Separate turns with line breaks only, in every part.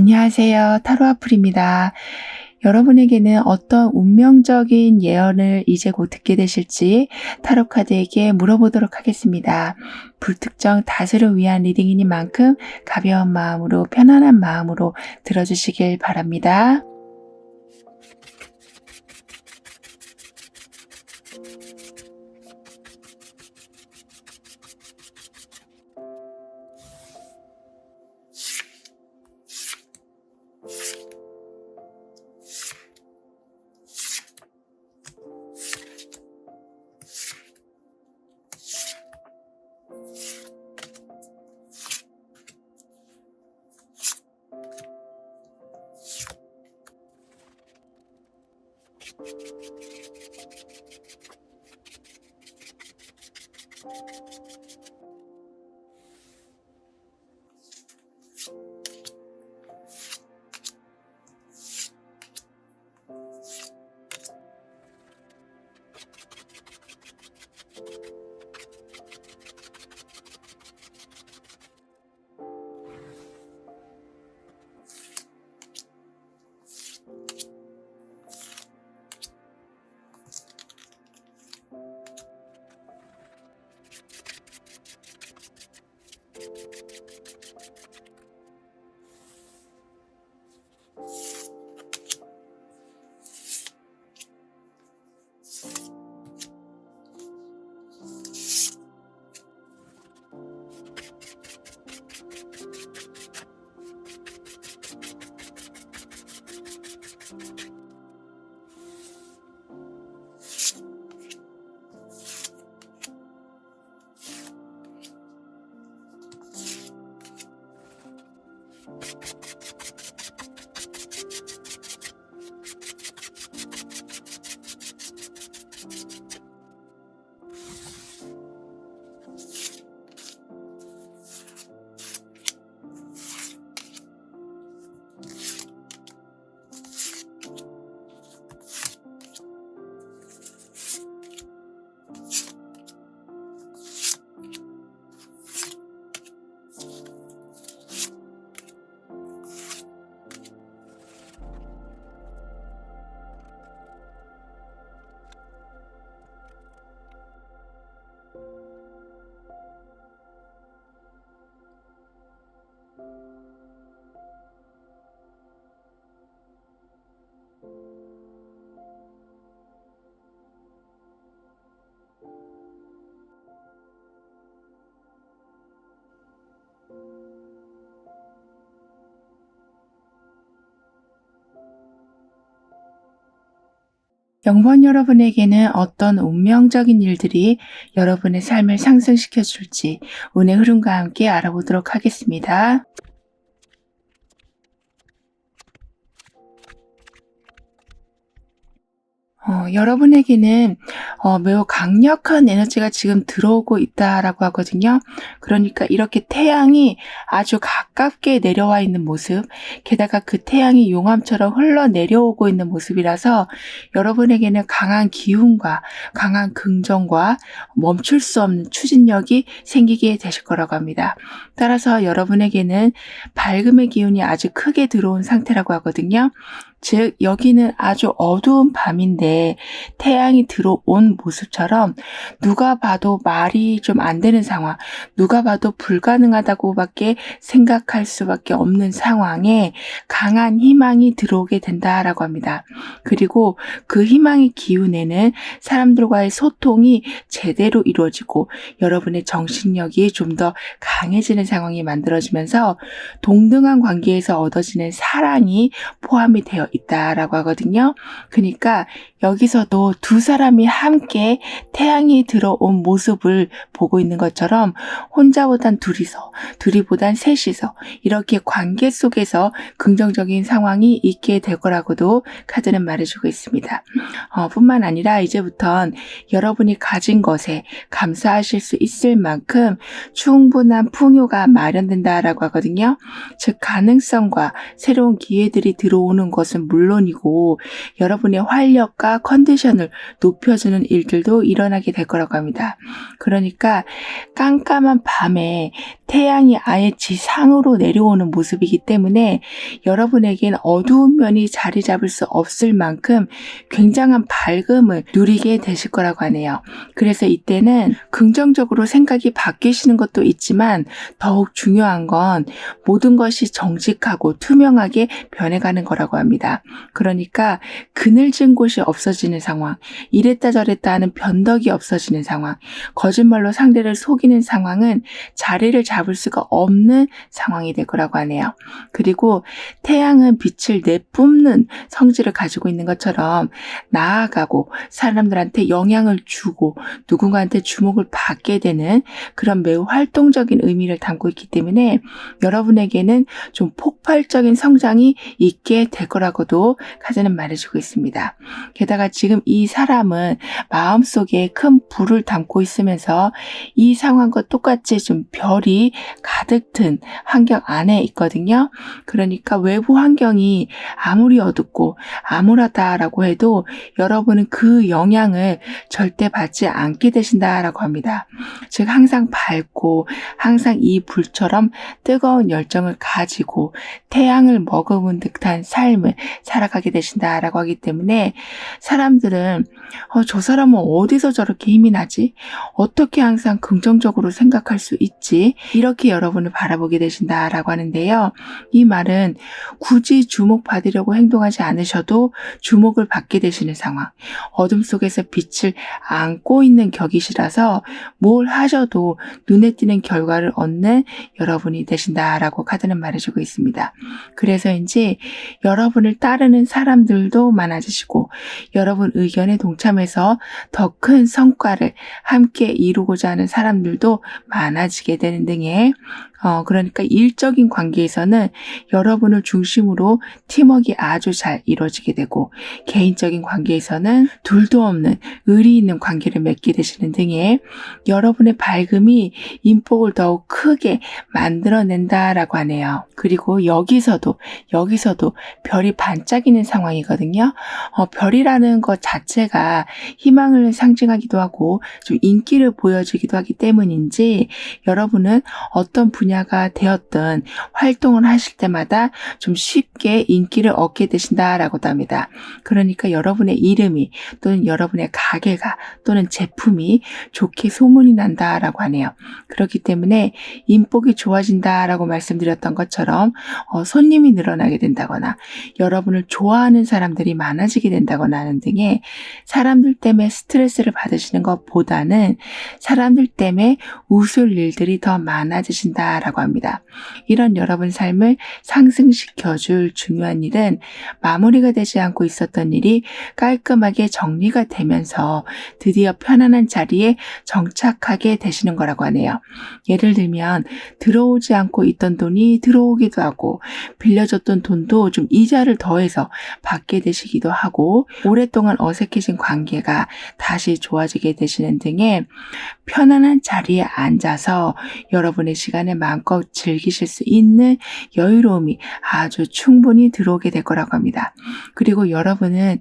안녕하세요. 타로아플입니다. 여러분에게는 어떤 운명적인 예언을 이제 곧 듣게 되실지 타로 카드에게 물어보도록 하겠습니다. 불특정 다수를 위한 리딩이니만큼 가벼운 마음으로 편안한 마음으로 들어주시길 바랍니다. 영번 여러분에게는 어떤 운명적인 일들이 여러분의 삶을 상승시켜 줄지 운의 흐름과 함께 알아보도록 하겠습니다. 여러분에게는 매우 강력한 에너지가 지금 들어오고 있다라고 하거든요. 그러니까 이렇게 태양이 아주 가깝게 내려와 있는 모습, 게다가 그 태양이 용암처럼 흘러내려오고 있는 모습이라서 여러분에게는 강한 기운과 강한 긍정과 멈출 수 없는 추진력이 생기게 되실 거라고 합니다. 따라서 여러분에게는 밝음의 기운이 아주 크게 들어온 상태라고 하거든요. 즉 여기는 아주 어두운 밤인데 태양이 들어온 모습처럼 누가 봐도 말이 좀 안 되는 상황, 누가 봐도 불가능하다고밖에 생각할 수밖에 없는 상황에 강한 희망이 들어오게 된다라고 합니다. 그리고 그 희망의 기운에는 사람들과의 소통이 제대로 이루어지고 여러분의 정신력이 좀 더 강해지는 상황이 만들어지면서 동등한 관계에서 얻어지는 사랑이 포함이 되어 있다라고 하거든요. 그러니까 여기서도 두 사람이 함께 태양이 들어온 모습을 보고 있는 것처럼 혼자보단 둘이서, 둘이보단 셋이서 이렇게 관계 속에서 긍정적인 상황이 있게 될 거라고도 카드는 말해주고 있습니다. 뿐만 아니라 이제부턴 여러분이 가진 것에 감사하실 수 있을 만큼 충분한 풍요가 마련된다라고 하거든요. 즉 가능성과 새로운 기회들이 들어오는 것은 물론이고 여러분의 활력과 컨디션을 높여주는 못하는 일들도 일어나게 될 거라고 합니다. 그러니까 깜깜한 밤에 태양이 아예 지상으로 내려오는 모습이기 때문에 여러분에겐 어두운 면이 자리 잡을 수 없을 만큼 굉장한 밝음을 누리게 되실 거라고 하네요. 그래서 이때는 긍정적으로 생각이 바뀌시는 것도 있지만 더욱 중요한 건 모든 것이 정직하고 투명하게 변해가는 거라고 합니다. 그러니까 그늘진 곳이 없어지는 상황, 이랬다 저랬다 하는 변덕이 없어지는 상황, 거짓말로 상대를 속이는 상황은 자리를 잡을 수가 없는 상황이 될 거라고 하네요. 그리고 태양은 빛을 내뿜는 성질을 가지고 있는 것처럼 나아가고 사람들한테 영향을 주고 누군가한테 주목을 받게 되는 그런 매우 활동적인 의미를 담고 있기 때문에 여러분에게는 좀 폭발적인 성장이 있게 될 거라고도 카드는 말해주고 있습니다. 게다가 지금 이 사람은 마음속에 큰 불을 담고 있으면서 이 상황과 똑같이 좀 별이 가득 든 환경 안에 있거든요. 그러니까 외부 환경이 아무리 어둡고 암울하다라고 해도 여러분은 그 영향을 절대 받지 않게 되신다라고 합니다. 즉 항상 밝고 항상 이 불처럼 뜨거운 열정을 가지고 태양을 머금은 듯한 삶을 살아가게 되신다라고 하기 때문에 사람들은 저 사람은 어디서 저렇게 힘이 나지? 어떻게 항상 긍정적으로 생각할 수 있지? 이렇게 여러분을 바라보게 되신다라고 하는데요. 이 말은 굳이 주목받으려고 행동하지 않으셔도 주목을 받게 되시는 상황, 어둠 속에서 빛을 안고 있는 격이시라서 뭘 하셔도 눈에 띄는 결과를 얻는 여러분이 되신다라고 카드는 말해주고 있습니다. 그래서인지 여러분을 따르는 사람들도 많아지시고 여러분 의견에 동참해서 더 큰 성과를 함께 이루고자 하는 사람들도 많아지게 되는 등의 그러니까 일적인 관계에서는 여러분을 중심으로 팀워크가 아주 잘 이루어지게 되고 개인적인 관계에서는 둘도 없는 의리 있는 관계를 맺게 되시는 등의 여러분의 밝음이 인복을 더욱 크게 만들어낸다라고 하네요. 그리고 여기서도 별이 반짝이는 상황이거든요. 별이라는 것 자체가 희망을 상징하기도 하고 좀 인기를 보여주기도 하기 때문인지 여러분은 어떤 분야가 되었든 활동을 하실 때마다 좀 쉽게 인기를 얻게 되신다라고도 합니다. 그러니까 여러분의 이름이 또는 여러분의 가게가 또는 제품이 좋게 소문이 난다라고 하네요. 그렇기 때문에 인복이 좋아진다라고 말씀드렸던 것처럼 손님이 늘어나게 된다거나 여러분을 좋아하는 사람들이 많아지게 된다거나 하는 등의 사람들 때문에 스트레스를 받으시는 것보다는 사람들 때문에 웃을 일들이 더 많아지신다라고 합니다. 이런 여러분 삶을 상승시켜줄 중요한 일은 마무리가 되지 않고 있었던 일이 깔끔하게 정리가 되면서 드디어 편안한 자리에 정착하게 되시는 거라고 하네요. 예를 들면 들어오지 않고 있던 돈이 들어오기도 하고 빌려줬던 돈도 좀 이자를 더해서 받게 되시기도 하고 오랫동안 어색해진 관계가 다시 좋아지게 되시는 등의 편안한 자리에 앉아서 여러분의 시간을 마음껏 즐기실 수 있는 여유로움이 아주 충분히 들어오게 될 거라고 합니다. 그리고 여러분은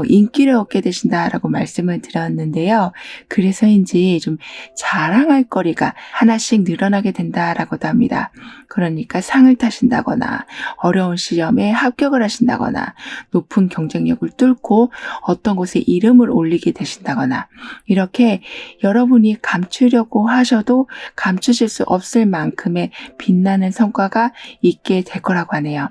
인기를 얻게 되신다라고 말씀을 드렸는데요. 그래서인지 좀 자랑할 거리가 하나씩 늘어나게 된다라고도 합니다. 그러니까 상을 타신다거나 어려운 시험에 합격을 하신다거나 높은 경쟁력을 뚫고 어떤 곳에 이름을 올리게 되신다거나 이렇게 여러분이 감추려고 하셔도 감추실 수 없을 만큼의 빛나는 성과가 있게 될 거라고 하네요.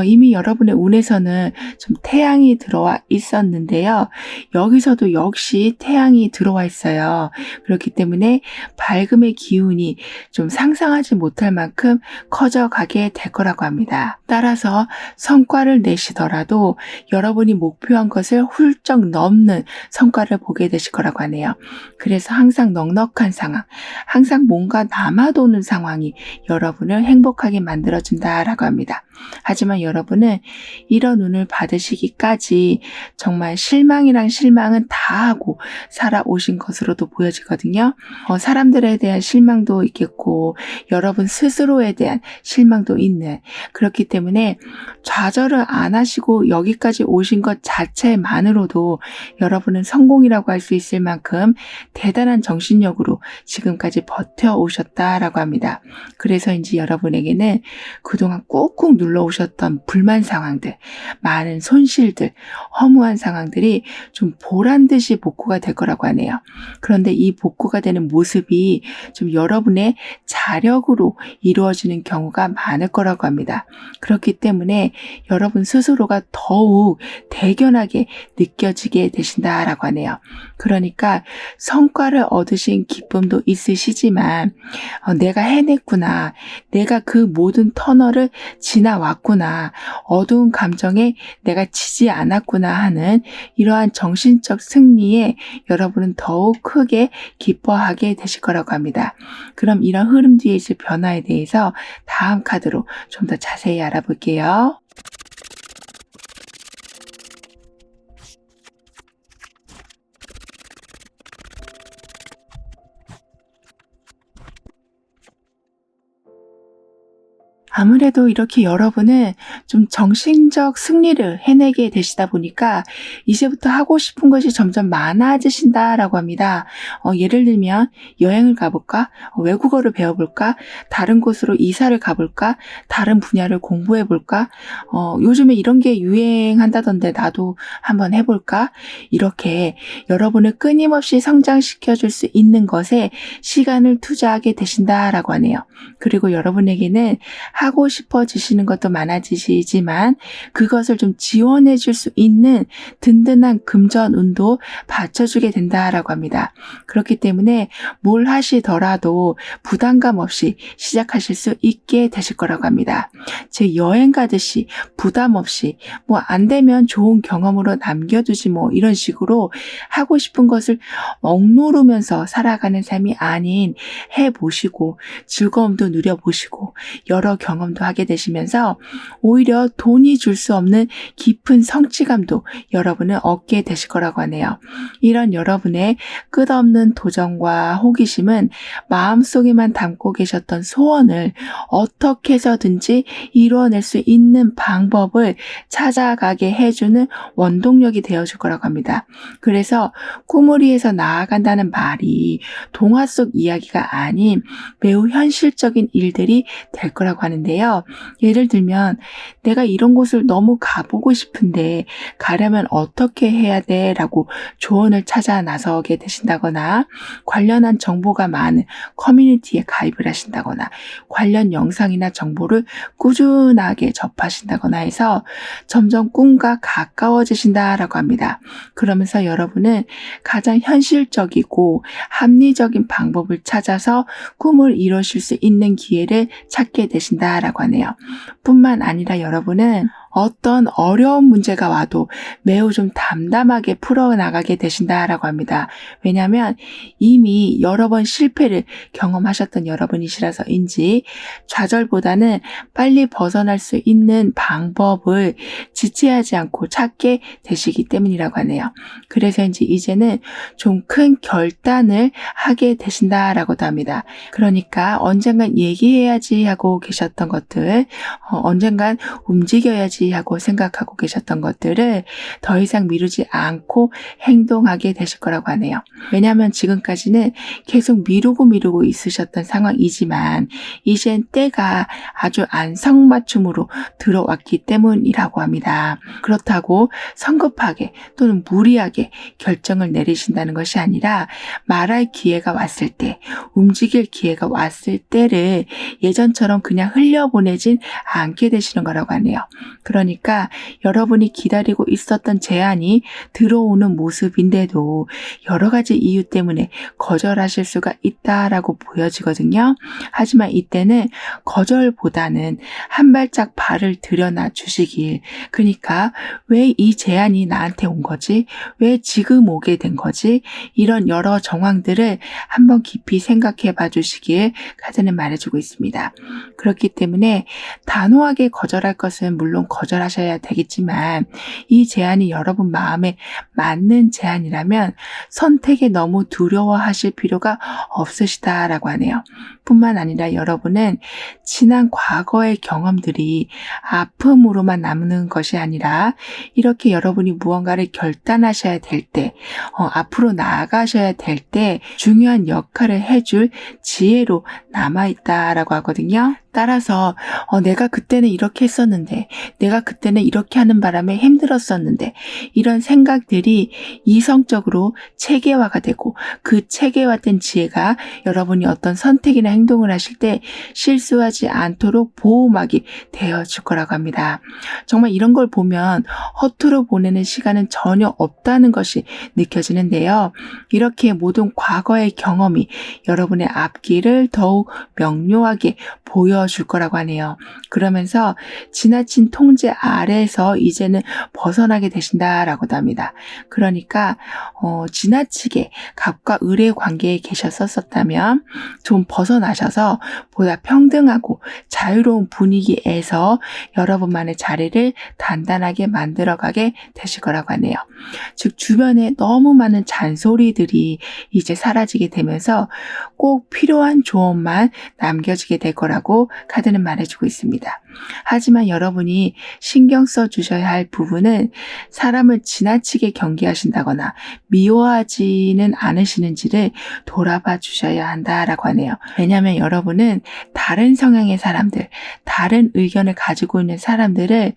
이미 여러분의 운에서는 좀 태양이 들어와 있었는데요. 여기서도 역시 태양이 들어와 있어요. 그렇기 때문에 밝음의 기운이 좀 상상하지 못할 만큼 커져가게 될 거라고 합니다. 따라서 성과를 내시더라도 여러분이 목표한 것을 훌쩍 넘는 성과를 보게 되실 거라고 하네요. 그래서 항상 넉넉한 상황, 항상 뭔가 남아도는 상황이 여러분을 행복하게 만들어준다라고 합니다. 하지만 여러분은 이런 운을 받으시기까지 정말 실망이랑 실망은 다 하고 살아오신 것으로도 보여지거든요. 사람들에 대한 실망도 있겠고 여러분 스스로에 대한 실망도 있는, 그렇기 때문에 좌절을 안 하시고 여기까지 오신 것 자체만으로도 여러분은 성공이라고 할 수 있을 만큼 대단한 정신력으로 지금까지 버텨오셨다라고 합니다. 그래서인지 여러분에게는 그동안 꾹꾹 눌러오셨던 불만 상황들, 많은 손실들, 허무한 상황들이 좀 보란 듯이 복구가 될 거라고 하네요. 그런데 이 복구가 되는 모습이 좀 여러분의 자력으로 이루어지는 경우가 많을 거라고 합니다. 그렇기 때문에 여러분 스스로가 더욱 대견하게 느껴지게 되신다라고 하네요. 그러니까 성과를 얻으신 기쁨도 있으시지만 내가 해냈구나, 내가 그 모든 터널을 지나왔구나, 어두운 감정에 내가 지지 않았구나 하는 이러한 정신적 승리에 여러분은 더욱 크게 기뻐하게 되실 거라고 합니다. 그럼 이런 흐름 뒤에 있을 변화에 대해서 다음 카드로 좀 더 자세히 알아볼게요. 아무래도 이렇게 여러분은 좀 정신적 승리를 해내게 되시다 보니까 이제부터 하고 싶은 것이 점점 많아지신다라고 합니다. 예를 들면 여행을 가볼까? 외국어를 배워볼까? 다른 곳으로 이사를 가볼까? 다른 분야를 공부해볼까? 요즘에 이런 게 유행한다던데 나도 한번 해볼까? 이렇게 여러분을 끊임없이 성장시켜줄 수 있는 것에 시간을 투자하게 되신다라고 하네요. 그리고 여러분에게는 하고 싶어지시는 것도 많아지시지만 그것을 좀 지원해 줄 수 있는 든든한 금전운도 받쳐주게 된다라고 합니다. 그렇기 때문에 뭘 하시더라도 부담감 없이 시작하실 수 있게 되실 거라고 합니다. 제 여행 가듯이 부담 없이 뭐 안 되면 좋은 경험으로 남겨두지 뭐 이런 식으로 하고 싶은 것을 억누르면서 살아가는 삶이 아닌 해보시고 즐거움도 누려보시고 여러 경험도 하게 되시면서 오히려 돈이 줄 수 없는 깊은 성취감도 여러분은 얻게 되실 거라고 하네요. 이런 여러분의 끝없는 도전과 호기심은 마음속에만 담고 계셨던 소원을 어떻게 해서든지 이루어낼 수 있는 방법을 찾아가게 해주는 원동력이 되어줄 거라고 합니다. 그래서 꿈을 위해서 나아간다는 말이 동화 속 이야기가 아닌 매우 현실적인 일들이 될 거라고 하는데요. 예를 들면 내가 이런 곳을 너무 가보고 싶은데 가려면 어떻게 해야 돼? 라고 조언을 찾아 나서게 되신다거나 관련한 정보가 많은 커뮤니티에 가입을 하신다거나 관련 영상이나 정보를 꾸준하게 접하신다거나 해서 점점 꿈과 가까워지신다라고 합니다. 그러면서 여러분은 가장 현실적이고 합리적인 방법을 찾아서 꿈을 이루실 수 있는 기회를 찾게 되신다라고 하네요. 뿐만 아니라 여러분은 어떤 어려운 문제가 와도 매우 좀 담담하게 풀어나가게 되신다라고 합니다. 왜냐하면 이미 여러 번 실패를 경험하셨던 여러분이시라서인지 좌절보다는 빨리 벗어날 수 있는 방법을 지체하지 않고 찾게 되시기 때문이라고 하네요. 그래서인지 이제는 좀 큰 결단을 하게 되신다라고도 합니다. 그러니까 언젠간 얘기해야지 하고 계셨던 것들, 언젠간 움직여야지 하고 생각하고 계셨던 것들을 더 이상 미루지 않고 행동하게 되실 거라고 하네요. 왜냐하면 지금까지는 계속 미루고 있으셨던 상황이지만 이젠 때가 아주 안성맞춤으로 들어왔기 때문이라고 합니다. 그렇다고 성급하게 또는 무리하게 결정을 내리신다는 것이 아니라 말할 기회가 왔을 때, 움직일 기회가 왔을 때를 예전처럼 그냥 흘려보내진 않게 되시는 거라고 하네요. 그러니까 여러분이 기다리고 있었던 제안이 들어오는 모습인데도 여러 가지 이유 때문에 거절하실 수가 있다라고 보여지거든요. 하지만 이때는 거절보다는 한 발짝 발을 들여놔 주시길. 그러니까 왜 이 제안이 나한테 온 거지? 왜 지금 오게 된 거지? 이런 여러 정황들을 한번 깊이 생각해 봐 주시길 카드는 말해주고 있습니다. 그렇기 때문에 단호하게 거절할 것은 물론 거절하셔야 되겠지만 이 제안이 여러분 마음에 맞는 제안이라면 선택에 너무 두려워하실 필요가 없으시다라고 하네요. 뿐만 아니라 여러분은 지난 과거의 경험들이 아픔으로만 남는 것이 아니라 이렇게 여러분이 무언가를 결단하셔야 될 때, 앞으로 나아가셔야 될 때 중요한 역할을 해줄 지혜로 남아있다라고 하거든요. 따라서 내가 그때는 이렇게 했었는데, 내가 그때는 이렇게 하는 바람에 힘들었었는데, 이런 생각들이 이성적으로 체계화가 되고 그 체계화된 지혜가 여러분이 어떤 선택이나 행동을 하실 때 실수하지 않도록 보호막이 되어줄 거라고 합니다. 정말 이런 걸 보면 허투루 보내는 시간은 전혀 없다는 것이 느껴지는데요. 이렇게 모든 과거의 경험이 여러분의 앞길을 더욱 명료하게 보여줄 거라고 하네요. 그러면서 지나친 통제 아래에서 이제는 벗어나게 되신다라고도 합니다. 그러니까 지나치게 갑과 을의 관계에 계셨었다면 좀 벗어나셔서 보다 평등하고 자유로운 분위기에서 여러분만의 자리를 단단하게 만들어가게 되실 거라고 하네요. 즉 주변에 너무 많은 잔소리들이 이제 사라지게 되면서 꼭 필요한 조언만 남겨지게 될 거라고 카드는 말해주고 있습니다. 하지만 여러분이 신경 써주셔야 할 부분은 사람을 지나치게 경계하신다거나 미워하지는 않으시는지를 돌아봐 주셔야 한다라고 하네요. 왜냐하면 여러분은 다른 성향의 사람들, 다른 의견을 가지고 있는 사람들을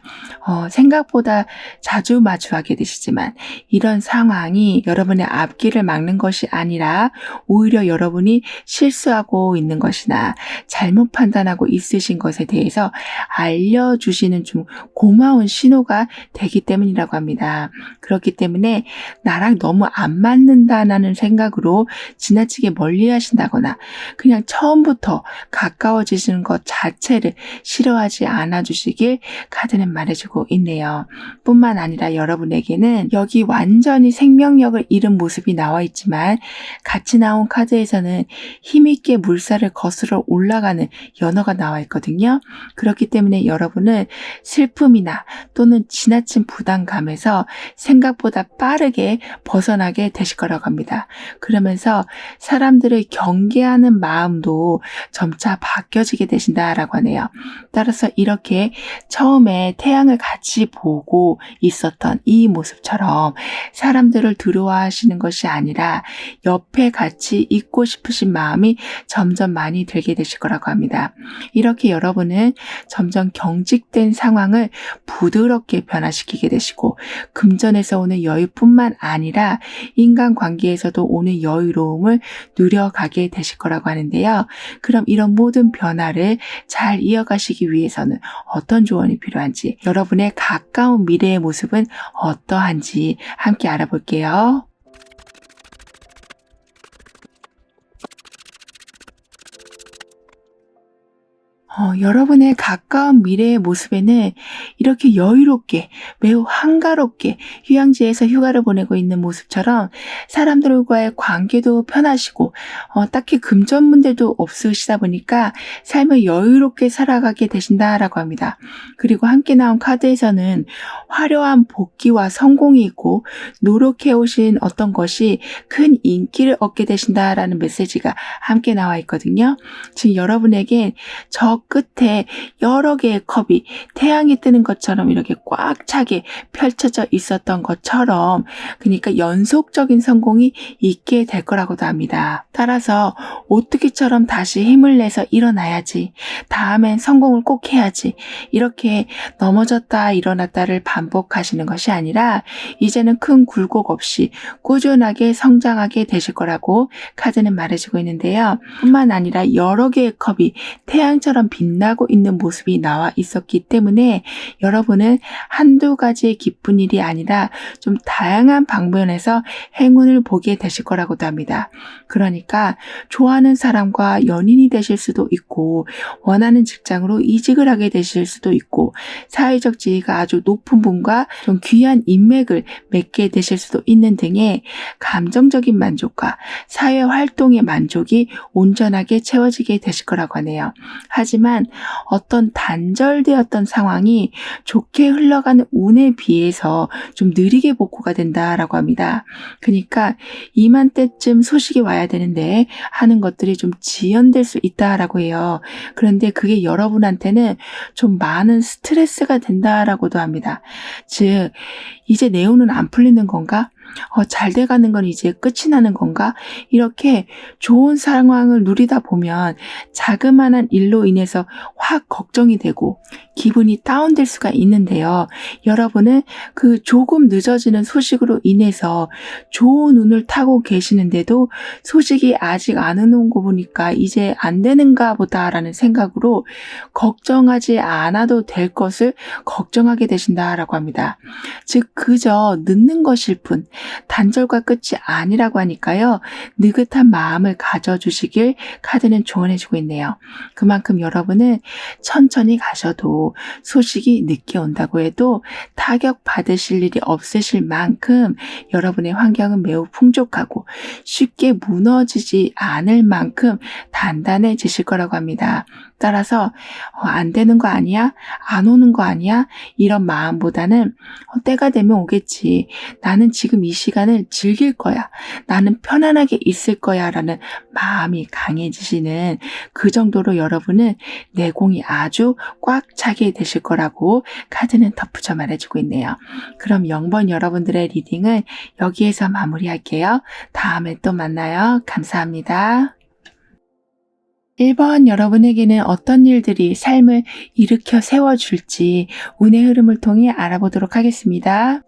생각보다 자주 마주하게 되시지만 이런 상황이 여러분의 앞길을 막는 것이 아니라 오히려 여러분이 실수하고 있는 것이나 잘못 판단하고 있으신 것에 대해서 알려주시는 좀 고마운 신호가 되기 때문이라고 합니다. 그렇기 때문에 나랑 너무 안 맞는다는 생각으로 지나치게 멀리 하신다거나 그냥 처음부터 가까워지시는 것 자체를 싫어하지 않아 주시길 카드는 말해주고 있네요. 뿐만 아니라 여러분에게는 여기 완전히 생명력을 잃은 모습이 나와 있지만 같이 나온 카드에서는 힘있게 물살을 거스러 올라가는 연어가 나와 있거든요. 그렇기 때문에 여러분은 슬픔이나 또는 지나친 부담감에서 생각보다 빠르게 벗어나게 되실 거라고 합니다. 그러면서 사람들을 경계하는 마음도 점차 바뀌어지게 되신다라고 하네요. 따라서 이렇게 처음에 태양을 같이 보고 있었던 이 모습처럼 사람들을 두려워하시는 것이 아니라 옆에 같이 있고 싶으신 마음이 점점 많이 들게 되실 거라고 합니다. 이렇게 여러분은 점점 경직된 상황을 부드럽게 변화시키게 되시고 금전에서 오는 여유뿐만 아니라 인간관계에서도 오는 여유로움을 누려가게 되실 거라고 하는데요. 그럼 이런 모든 변화를 잘 이어가시기 위해서는 어떤 조언이 필요한지, 여러분의 가까운 미래의 모습은 어떠한지 함께 알아볼게요. 여러분의 가까운 미래의 모습에는 이렇게 여유롭게 매우 한가롭게 휴양지에서 휴가를 보내고 있는 모습처럼 사람들과의 관계도 편하시고 딱히 금전 문제도 없으시다 보니까 삶을 여유롭게 살아가게 되신다라고 합니다. 그리고 함께 나온 카드에서는 화려한 복귀와 성공이 있고 노력해오신 어떤 것이 큰 인기를 얻게 되신다라는 메시지가 함께 나와 있거든요. 지금 여러분에겐 저 끝에 여러 개의 컵이 태양이 뜨는 것처럼 이렇게 꽉 차게 펼쳐져 있었던 것처럼, 그러니까 연속적인 성공이 있게 될 거라고도 합니다. 따라서 오뚜기처럼 다시 힘을 내서 일어나야지, 다음엔 성공을 꼭 해야지, 이렇게 넘어졌다 일어났다를 반복하시는 것이 아니라 이제는 큰 굴곡 없이 꾸준하게 성장하게 되실 거라고 카드는 말해주고 있는데요. 뿐만 아니라 여러 개의 컵이 태양처럼 빛나고 있는 모습이 나와 있었기 때문에 여러분은 한두 가지의 기쁜 일이 아니라 좀 다양한 방면에서 행운을 보게 되실 거라고도 합니다. 그러니까 좋아하는 사람과 연인이 되실 수도 있고 원하는 직장으로 이직을 하게 되실 수도 있고 사회적 지위가 아주 높은 분과 좀 귀한 인맥을 맺게 되실 수도 있는 등의 감정적인 만족과 사회 활동의 만족이 온전하게 채워지게 되실 거라고 하네요. 하지만 어떤 단절되었던 상황이 좋게 흘러가는 운에 비해서 좀 느리게 복구가 된다라고 합니다. 그러니까 이맘때쯤 소식이 와야 되는데 하는 것들이 좀 지연될 수 있다라고 해요. 그런데 그게 여러분한테는 좀 많은 스트레스가 된다라고도 합니다. 즉 이제 내 운은 안 풀리는 건가? 잘 돼가는 건 이제 끝이 나는 건가? 이렇게 좋은 상황을 누리다 보면 자그마한 일로 인해서 확 걱정이 되고 기분이 다운될 수가 있는데요. 여러분은 그 조금 늦어지는 소식으로 인해서 좋은 운을 타고 계시는데도 소식이 아직 안 오는 거 보니까 이제 안 되는가 보다라는 생각으로 걱정하지 않아도 될 것을 걱정하게 되신다라고 합니다. 즉 그저 늦는 것일 뿐 단절과 끝이 아니라고 하니까요. 느긋한 마음을 가져주시길 카드는 조언해주고 있네요. 그만큼 여러분은 천천히 가셔도 소식이 늦게 온다고 해도 타격 받으실 일이 없으실 만큼 여러분의 환경은 매우 풍족하고 쉽게 무너지지 않을 만큼 단단해지실 거라고 합니다. 따라서 안 되는 거 아니야? 안 오는 거 아니야? 이런 마음보다는 때가 되면 오겠지. 나는 지금 이 시간을 즐길 거야. 나는 편안하게 있을 거야 라는 마음이 강해지시는 그 정도로 여러분은 내공이 아주 꽉 차게 되실 거라고 카드는 덧붙여 말해주고 있네요. 그럼 0번 여러분들의 리딩은 여기에서 마무리할게요. 다음에 또 만나요. 감사합니다. 1번 여러분에게는 어떤 일들이 삶을 일으켜 세워줄지 운의 흐름을 통해 알아보도록 하겠습니다.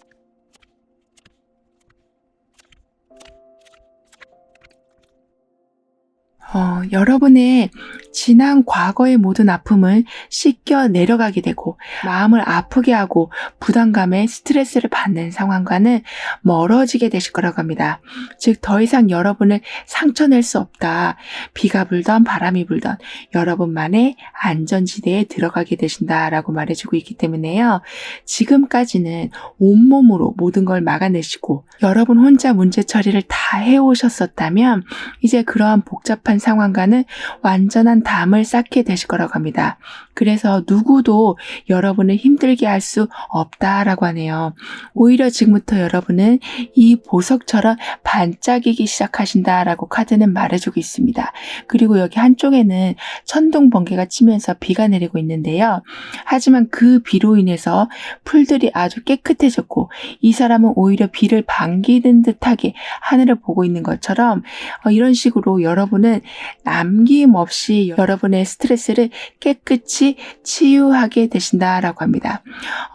여러분의 지난 과거의 모든 아픔을 씻겨 내려가게 되고 마음을 아프게 하고 부담감에 스트레스를 받는 상황과는 멀어지게 되실 거라고 합니다. 즉 더 이상 여러분을 상처낼 수 없다. 비가 불던 바람이 불던 여러분만의 안전지대에 들어가게 되신다라고 말해주고 있기 때문에요. 지금까지는 온몸으로 모든 걸 막아내시고 여러분 혼자 문제 처리를 다 해오셨었다면 이제 그러한 복잡한 상황과는 완전한 담을 쌓게 되실 거라고 합니다. 그래서 누구도 여러분을 힘들게 할 수 없다라고 하네요. 오히려 지금부터 여러분은 이 보석처럼 반짝이기 시작하신다라고 카드는 말해주고 있습니다. 그리고 여기 한쪽에는 천둥 번개가 치면서 비가 내리고 있는데요. 하지만 그 비로 인해서 풀들이 아주 깨끗해졌고 이 사람은 오히려 비를 반기는 듯하게 하늘을 보고 있는 것처럼 이런 식으로 여러분은 남김없이 여러분의 스트레스를 깨끗이 치유하게 되신다라고 합니다.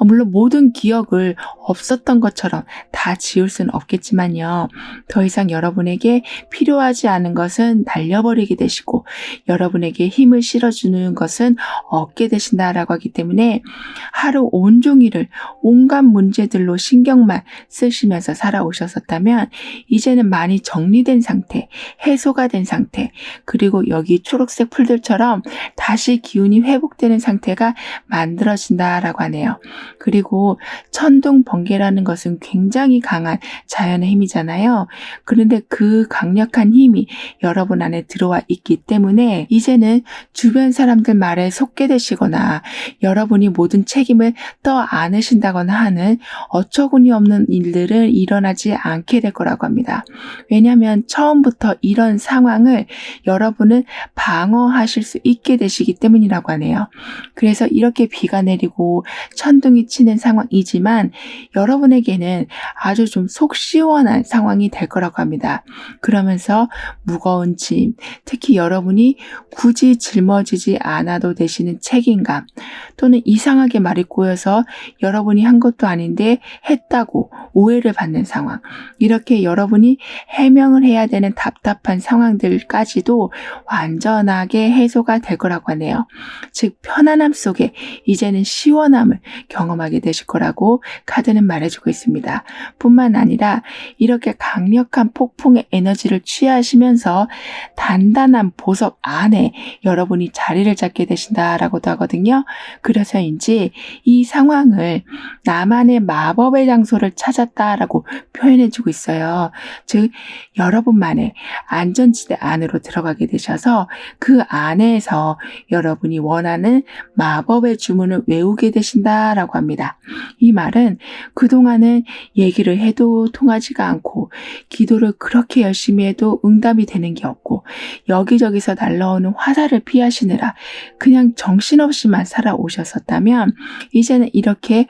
물론 모든 기억을 없었던 것처럼 다 지울 수는 없겠지만요. 더 이상 여러분에게 필요하지 않은 것은 날려버리게 되시고 여러분에게 힘을 실어주는 것은 얻게 되신다라고 하기 때문에 하루 온종일을 온갖 문제들로 신경만 쓰시면서 살아오셨었다면 이제는 많이 정리된 상태, 해소가 된 상태, 그리고 여기 초록색 풀들처럼 다시 기운이 회복되는 상태가 만들어진다라고 하네요. 그리고 천둥 번개라는 것은 굉장히 강한 자연의 힘이잖아요. 그런데 그 강력한 힘이 여러분 안에 들어와 있기 때문에 이제는 주변 사람들 말에 속게 되시거나 여러분이 모든 책임을 떠 안으신다거나 하는 어처구니 없는 일들은 일어나지 않게 될 거라고 합니다. 왜냐하면 처음부터 이런 상황을 여러분은 방어하실 수 있게 되시기 때문이라고 하네요. 그래서 이렇게 비가 내리고 천둥이 치는 상황이지만 여러분에게는 아주 좀 속 시원한 상황이 될 거라고 합니다. 그러면서 무거운 짐, 특히 여러분이 굳이 짊어지지 않아도 되시는 책임감 또는 이상하게 말이 꼬여서 여러분이 한 것도 아닌데 했다고 오해를 받는 상황, 이렇게 여러분이 해명을 해야 되는 답답한 상황들까지도 완전하게 문제 해소가 될 거라고 하네요. 즉 편안함 속에 이제는 시원함을 경험하게 되실 거라고 카드는 말해주고 있습니다. 뿐만 아니라 이렇게 강력한 폭풍의 에너지를 취하시면서 단단한 보석 안에 여러분이 자리를 잡게 되신다라고도 하거든요. 그래서인지 이 상황을 나만의 마법의 장소를 찾았다라고 표현해주고 있어요. 즉 여러분만의 안전지대 안으로 들어가게 되셔서 그 안에서 여러분이 원하는 마법의 주문을 외우게 되신다라고 합니다. 이 말은 그동안은 얘기를 해도 통하지가 않고 기도를 그렇게 열심히 해도 응답이 되는 게 없고 여기저기서 날라오는 화살을 피하시느라 그냥 정신없이만 살아오셨었다면 이제는 이렇게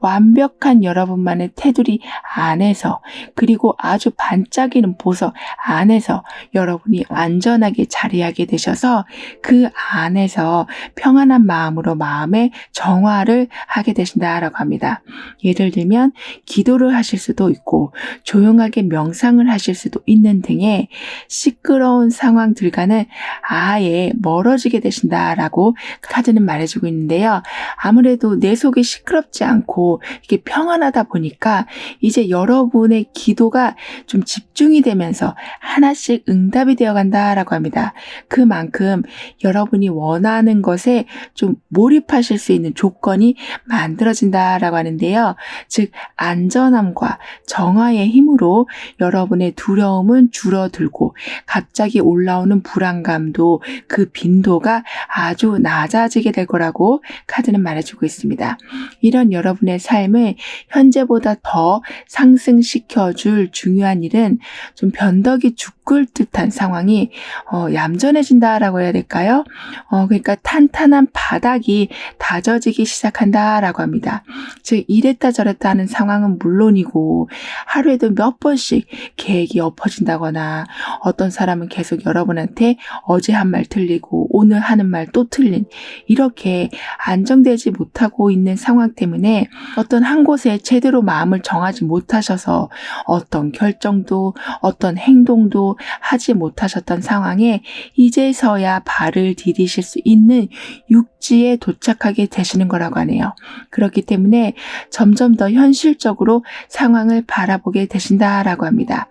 완벽한 여러분만의 테두리 안에서 그리고 아주 반짝이는 보석 안에서 여러분이 안전하게 자리하게 되셔서 그 안에서 평안한 마음으로 마음의 정화를 하게 되신다라고 합니다. 예를 들면 기도를 하실 수도 있고 조용하게 명상을 하실 수도 있는 등의 시끄러운 상황들과는 아예 멀어지게 되신다라고 카드는 말해주고 있는데요. 아무래도 내 속이 시끄럽지 않고 이렇게 평안하다 보니까 이제 여러분의 기도가 좀 집중이 되면서 하나씩 응답이 되어 간다라고 합니다. 그만큼 여러분이 원하는 것에 좀 몰입하실 수 있는 조건이 만들어진다라고 하는데요. 즉 안전함과 정화의 힘으로 여러분의 두려움은 줄어들고 갑자기 올라오는 불안감도 그 빈도가 아주 낮아지게 될 거라고 카드는 말해주고 있습니다. 이런 여러분의 삶을 현재보다 더 상승시켜줄 중요한 일은 좀 변덕이 죽을 듯한 상황이 얌전해진다라고 해야 될까요? 그러니까 탄탄한 바닥이 다져지기 시작한다라고 합니다. 즉 이랬다 저랬다 하는 상황은 물론이고 하루에도 몇 번씩 계획이 엎어진다거나 어떤 사람은 계속 여러분한테 어제 한 말 틀리고 오늘 하는 말 또 틀린 이렇게 안정되지 못하고 있는 상황 때문에 어떤 한 곳에 제대로 마음을 정하지 못하셔서 어떤 결정도 어떤 행동도 하지 못하셨던 상황에 이제서야 발을 디디실 수 있는 육지에 도착하게 되시는 거라고 하네요. 그렇기 때문에 점점 더 현실적으로 상황을 바라보게 되신다라고 합니다.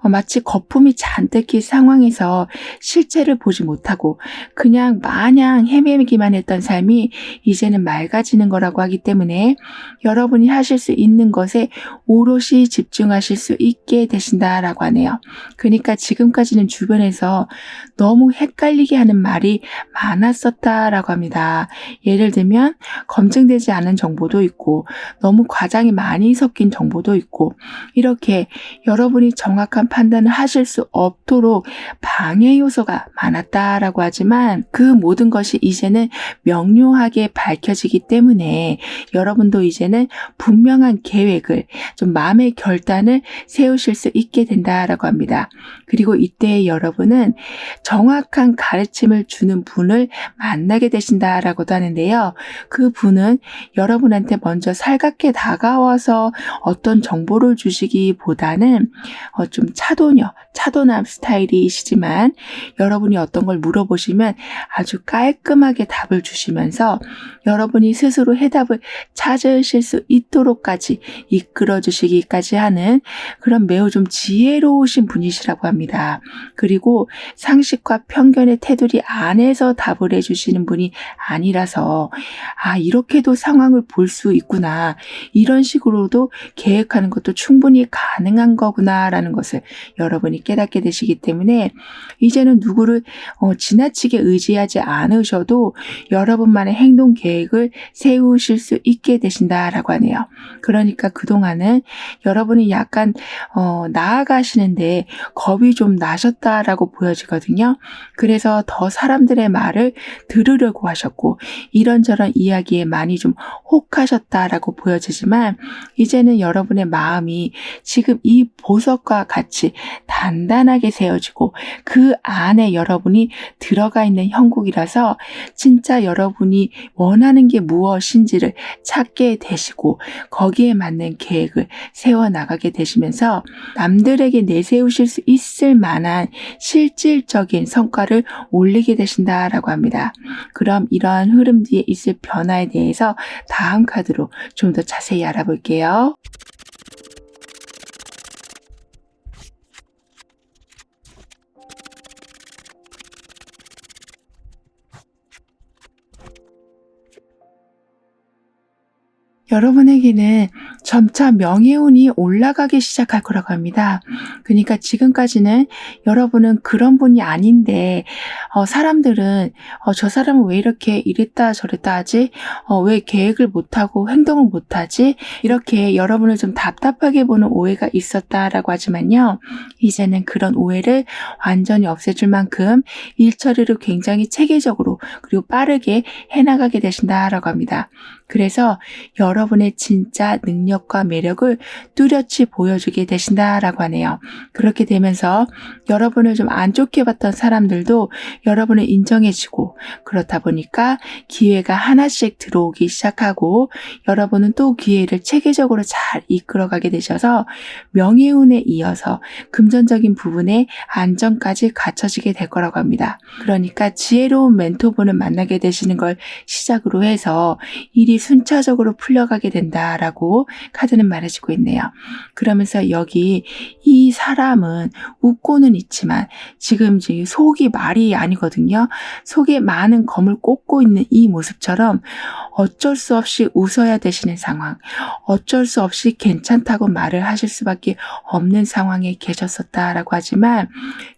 마치 거품이 잔뜩 낀 상황에서 실체를 보지 못하고 그냥 마냥 헤매기만 했던 삶이 이제는 맑아지는 거라고 하기 때문에 여러분이 하실 수 있는 것에 오롯이 집중하실 수 있게 되신다라고 하네요. 그러니까 지금까지는 주변에서 너무 헷갈리게 하는 말이 많았었다라고 합니다. 예를 들면 검증되지 않은 정보도 있고 너무 과장이 많이 섞인 정보도 있고 이렇게 여러분이 정확한 판단을 하실 수 없도록 방해 요소가 많았다라고 하지만 그 모든 것이 이제는 명료하게 밝혀지기 때문에 여러분도 이제는 분명한 계획을 좀 마음의 결단을 세우실 수 있게 된다라고 합니다. 그리고 이때 여러분은 정확한 가르침을 주는 분을 만나게 되신다라고도 하는데요. 그 분은 여러분한테 먼저 살갑게 다가와서 어떤 정보를 주시기보다는 좀 차도남 스타일이시지만 여러분이 어떤 걸 물어보시면 아주 깔끔하게 답을 주시면서 여러분이 스스로 해답을 찾으실 수 있도록까지 이끌어 주시기까지 하는 그런 매우 좀 지혜로우신 분이시라고 합니다. 그리고 상식과 편견의 테두리 안에서 답을 해주시는 분이 아니라서 이렇게도 상황을 볼 수 있구나. 이런 식으로도 계획하는 것도 충분히 가능한 거구나라는 것을 여러분이 깨닫게 되시기 때문에 이제는 누구를 지나치게 의지하지 않으셔도 여러분만의 행동 계획을 세우실 수 있게 되신다라고 하네요. 그러니까 그동안은 여러분이 약간 나아가시는데 겁이 좀 나셨다라고 보여지거든요. 그래서 더 사람들의 말을 들으려고 하셨고 이런저런 이야기에 많이 좀 혹하셨다라고 보여지지만 이제는 여러분의 마음이 지금 이 보석과 같이 벽같이 단단하게 세워지고 그 안에 여러분이 들어가 있는 형국이라서 진짜 여러분이 원하는 게 무엇인지를 찾게 되시고 거기에 맞는 계획을 세워나가게 되시면서 남들에게 내세우실 수 있을 만한 실질적인 성과를 올리게 되신다라고 합니다. 그럼 이러한 흐름 뒤에 있을 변화에 대해서 다음 카드로 좀 더 자세히 알아볼게요. 여러분에게는 점차 명예운이 올라가기 시작할 거라고 합니다. 그러니까 지금까지는 여러분은 그런 분이 아닌데 사람들은 저 사람은 왜 이렇게 이랬다 저랬다 하지? 왜 계획을 못하고 행동을 못하지? 이렇게 여러분을 좀 답답하게 보는 오해가 있었다라고 하지만요. 이제는 그런 오해를 완전히 없애줄 만큼 일 처리를 굉장히 체계적으로 그리고 빠르게 해나가게 되신다라고 합니다. 그래서 여러분의 진짜 능력과 매력을 뚜렷이 보여주게 되신다라고 하네요. 그렇게 되면서 여러분을 좀 안 좋게 봤던 사람들도 여러분을 인정해주고 그렇다 보니까 기회가 하나씩 들어오기 시작하고 여러분은 또 기회를 체계적으로 잘 이끌어가게 되셔서 명예운에 이어서 금전적인 부분에 안정까지 갖춰지게 될 거라고 합니다. 그러니까 지혜로운 멘토분을 만나게 되시는 걸 시작으로 해서 일이 순차적으로 풀려가게 된다라고 카드는 말해주고 있네요. 그러면서 여기 이 사람은 웃고는 있지만 지금 속이 말이 아니거든요. 속에 많은 검을 꽂고 있는 이 모습처럼 어쩔 수 없이 웃어야 되시는 상황, 어쩔 수 없이 괜찮다고 말을 하실 수밖에 없는 상황에 계셨었다라고 하지만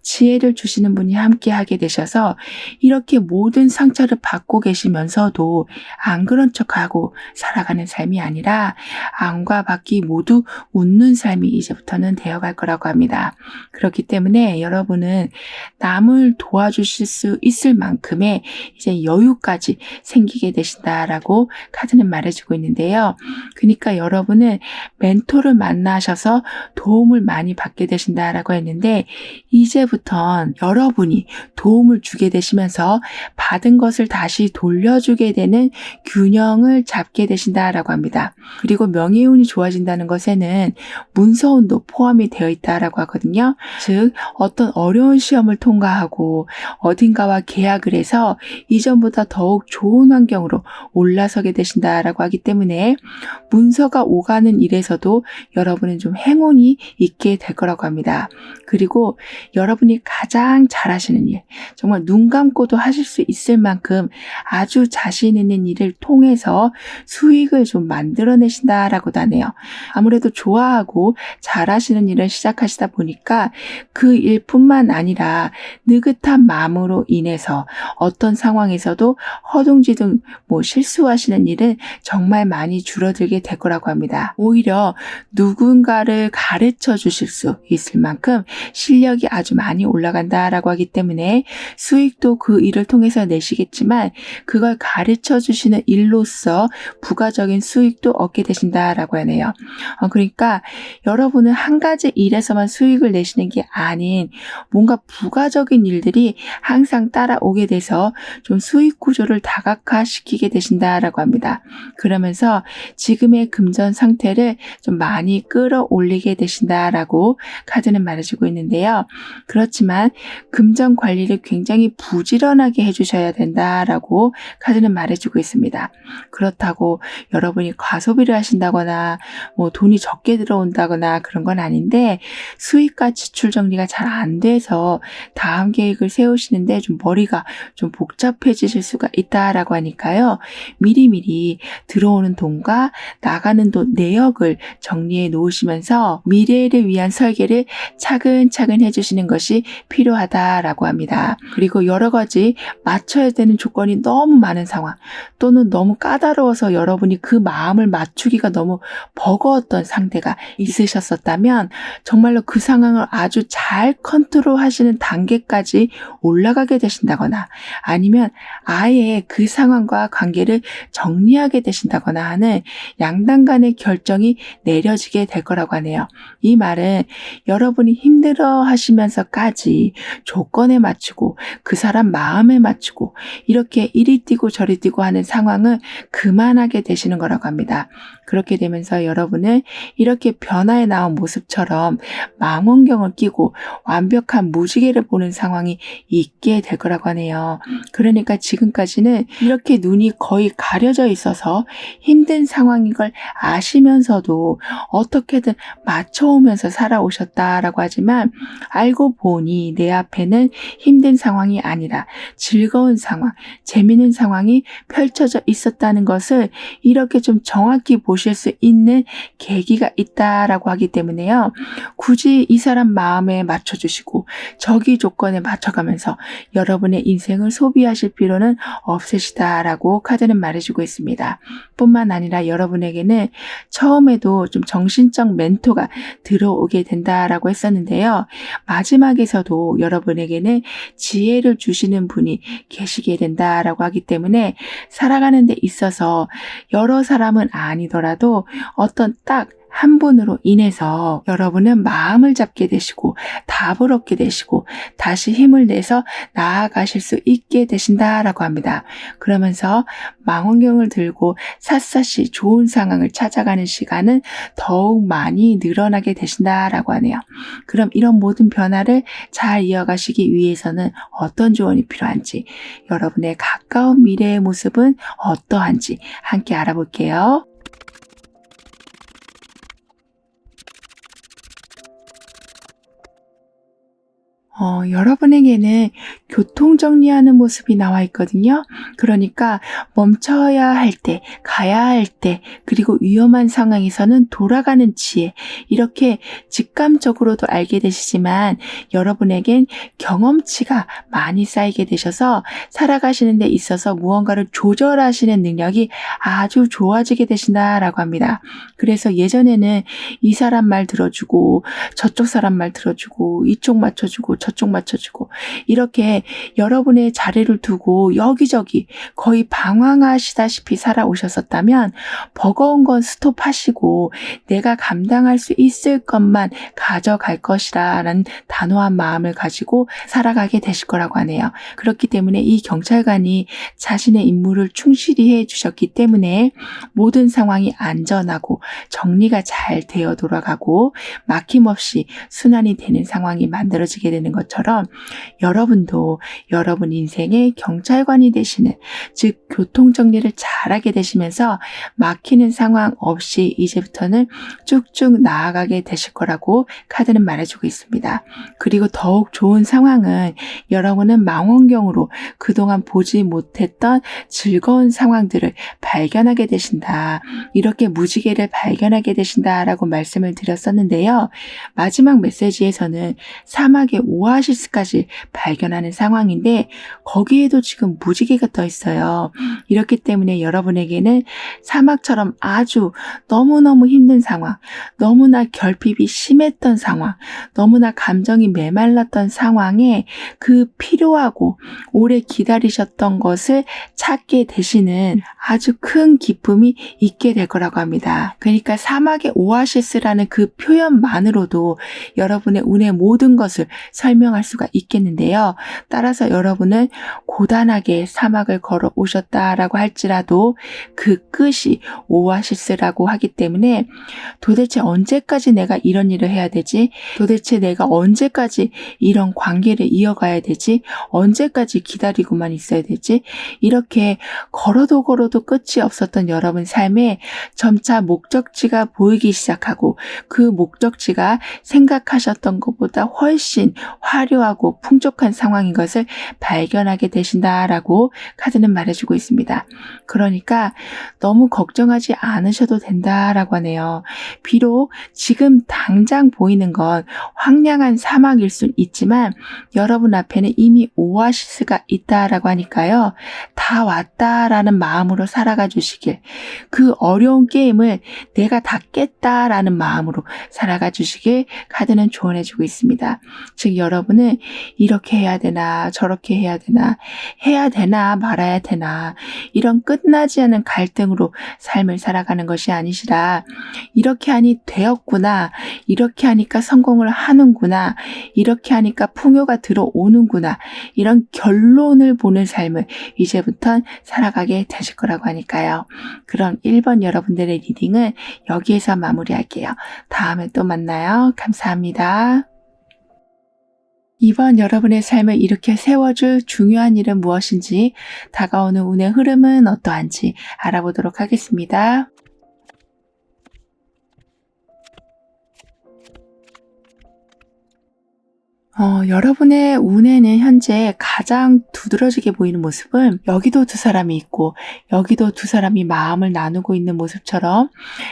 지혜를 주시는 분이 함께 하게 되셔서 이렇게 모든 상처를 받고 계시면서도 안 그런 척하고 살아가는 삶이 아니라 안과 밖이 모두 웃는 삶이 이제부터는 되어갈 거라고 합니다. 그렇기 때문에 여러분은 남을 도와주실 수 있을 만큼의 이제 여유까지 생기게 되신다라고 카드는 말해주고 있는데요. 그러니까 여러분은 멘토를 만나셔서 도움을 많이 받게 되신다라고 했는데 이제부턴 여러분이 도움을 주게 되시면서 받은 것을 다시 돌려주게 되는 균형을 잡게 되신다라고 합니다. 그리고 명예운이 좋아진다는 것에는 문서운도 포함이 되어 있다라고 하거든요. 즉 어떤 어려운 시험을 통과하고 어딘가와 계약을 해서 이전보다 더욱 좋은 환경으로 올라서게 되신다라고 하기 때문에 문서가 오가는 일에서도 여러분은 좀 행운이 있게 될 거라고 합니다. 그리고 여러분이 가장 잘하시는 일, 정말 눈 감고도 하실 수 있을 만큼 아주 자신 있는 일을 통해서 수익을 좀 만들어내신다라고도 하네요. 아무래도 좋아하고 잘하시는 일을 시작하시다 보니까 그 일뿐만 아니라 느긋한 마음으로 인해서 어떤 상황에서도 허둥지둥 실수하시는 일은 정말 많이 줄어들게 될 거라고 합니다. 오히려 누군가를 가르쳐 주실 수 있을 만큼 실력이 아주 많이 올라간다라고 하기 때문에 수익도 그 일을 통해서 내시겠지만 그걸 가르쳐 주시는 일로서 부가적인 수익도 얻게 되신다라고 하네요. 그러니까 여러분은 한 가지 일에서만 수익을 내시는 게 아닌 뭔가 부가적인 일들이 항상 따라오게 돼서 좀 수익 구조를 다각화시키게 되신다라고 합니다. 그러면서 지금의 금전 상태를 좀 많이 끌어올리게 되신다라고 카드는 말해주고 있는데요. 그렇지만 금전 관리를 굉장히 부지런하게 해주셔야 된다라고 카드는 말해주고 있습니다. 그렇다고 여러분이 과소비를 하신다거나 돈이 적게 들어온다거나 그런 건 아닌데 수익과 지출 정리가 잘 안 돼서 다음 계획을 세우시는데 좀 머리가 좀 복잡해지실 수가 있다라고 하니까요. 미리미리 들어오는 돈과 나가는 돈 내역을 정리해 놓으시면서 미래를 위한 설계를 차근차근 해주시는 것이 필요하다라고 합니다. 그리고 여러 가지 맞춰야 되는 조건이 너무 많은 상황 또는 너무 까다로운 까다로워서 여러분이 그 마음을 맞추기가 너무 버거웠던 상대가 있으셨었다면 정말로 그 상황을 아주 잘 컨트롤하시는 단계까지 올라가게 되신다거나 아니면 아예 그 상황과 관계를 정리하게 되신다거나 하는 양당 간의 결정이 내려지게 될 거라고 하네요. 이 말은 여러분이 힘들어 하시면서까지 조건에 맞추고 그 사람 마음에 맞추고 이렇게 이리 뛰고 저리 뛰고 하는 상황을 그만하게 되시는 거라고 합니다. 그렇게 되면서 여러분은 이렇게 변화에 나온 모습처럼 망원경을 끼고 완벽한 무지개를 보는 상황이 있게 될 거라고 하네요. 그러니까 지금까지는 이렇게 눈이 거의 가려져 있어서 힘든 상황인 걸 아시면서도 어떻게든 맞춰오면서 살아오셨다라고 하지만 알고 보니 내 앞에는 힘든 상황이 아니라 즐거운 상황, 재미있는 상황이 펼쳐져 있었다는 것을 이렇게 좀 정확히 보실 수 있는 계기가 있다라고 하기 때문에요. 굳이 이 사람 마음에 맞춰주시고 저기 조건에 맞춰가면서 여러분의 인생을 소비하실 필요는 없으시다라고 카드는 말해주고 있습니다. 뿐만 아니라 여러분에게는 처음에도 좀 정신적 멘토가 들어오게 된다라고 했었는데요. 마지막에서도 여러분에게는 지혜를 주시는 분이 계시게 된다라고 하기 때문에 살아가는 데 있어서 여러 사람은 아니더라도 어떤 딱 한 분으로 인해서 여러분은 마음을 잡게 되시고 답을 얻게 되시고 다시 힘을 내서 나아가실 수 있게 되신다라고 합니다. 그러면서 망원경을 들고 샅샅이 좋은 상황을 찾아가는 시간은 더욱 많이 늘어나게 되신다라고 하네요. 그럼 이런 모든 변화를 잘 이어가시기 위해서는 어떤 조언이 필요한지, 여러분의 가까운 미래의 모습은 어떠한지 함께 알아볼게요. 여러분에게는 교통정리하는 모습이 나와 있거든요. 그러니까 멈춰야 할 때, 가야 할 때, 그리고 위험한 상황에서는 돌아가는 지혜, 이렇게 직감적으로도 알게 되시지만 여러분에겐 경험치가 많이 쌓이게 되셔서 살아가시는 데 있어서 무언가를 조절하시는 능력이 아주 좋아지게 되신다라고 합니다. 그래서 예전에는 이 사람 말 들어주고 저쪽 사람 말 들어주고 이쪽 맞춰주고 저쪽 맞춰주고 이렇게 여러분의 자리를 두고 여기저기 거의 방황하시다시피 살아오셨었다면 버거운 건 스톱하시고 내가 감당할 수 있을 것만 가져갈 것이라는 단호한 마음을 가지고 살아가게 되실 거라고 하네요. 그렇기 때문에 이 경찰관이 자신의 임무를 충실히 해주셨기 때문에 모든 상황이 안전하고 정리가 잘 되어 돌아가고 막힘없이 순환이 되는 상황이 만들어지게 되는 것처럼 여러분도 여러분 인생의 경찰관이 되시는, 즉 교통정리를 잘하게 되시면서 막히는 상황 없이 이제부터는 쭉쭉 나아가게 되실 거라고 카드는 말해주고 있습니다. 그리고 더욱 좋은 상황은 여러분은 망원경으로 그동안 보지 못했던 즐거운 상황들을 발견하게 되신다. 이렇게 무지개를 발견하게 되신다라고 말씀을 드렸었는데요. 마지막 메시지에서는 사막의 오아시스까지 발견하는 상황인데 거기에도 지금 무지개가 떠 있어요. 이렇기 때문에 여러분에게는 사막처럼 아주 너무너무 힘든 상황, 너무나 결핍이 심했던 상황, 너무나 감정이 메말랐던 상황에 그 필요하고 오래 기다리셨던 것을 찾게 되시는 아주 큰 기쁨이 있게 될 거라고 합니다. 그러니까 사막의 오아시스라는 그 표현만으로도 여러분의 운의 모든 것을 설명할 수가 있겠는데요. 따라서 여러분은 고단하게 사막을 걸어 오셨다라고 할지라도 그 끝이 오아시스라고 하기 때문에 도대체 언제까지 내가 이런 일을 해야 되지? 도대체 내가 언제까지 이런 관계를 이어가야 되지? 언제까지 기다리고만 있어야 되지? 이렇게 걸어도 끝이 없었던 여러분 삶에 점차 목적지가 보이기 시작하고 그 목적지가 생각하셨던 것보다 훨씬 화려하고 풍족한 상황인 것을 발견하게 되신다라고 카드는 말해주고 있습니다. 그러니까 너무 걱정하지 않으셔도 된다라고 하네요. 비록 지금 당장 보이는 건 황량한 사막일 순 있지만 여러분 앞에는 이미 오아시스가 있다라고 하니까요. 다 왔다라는 마음으로 살아가 주시길, 그 어려운 게임을 내가 다 깼다라는 마음으로 살아가 주시길 카드는 조언해주고 있습니다. 즉 여러분은 이렇게 해야 되나 저렇게 해야 되나 말아야 되나, 이런 끝나지 않은 갈등으로 삶을 살아가는 것이 아니시라 이렇게 하니 되었구나, 이렇게 하니까 성공을 하는구나, 이렇게 하니까 풍요가 들어오는구나, 이런 결론을 보는 삶을 이제부터 살아가게 되실 거라고 하니까요. 그럼 1번 여러분들의 리딩은 여기에서 마무리할게요. 다음에 또 만나요. 감사합니다. 2번 여러분의 삶을 이렇게 세워줄 중요한 일은 무엇인지, 다가오는 운의 흐름은 어떠한지 알아보도록 하겠습니다. 여러분의 운에는 현재 가장 두드러지게 보이는 모습은 여기도 두 사람이 있고 여기도 두 사람이 마음을 나누고 있는 모습처럼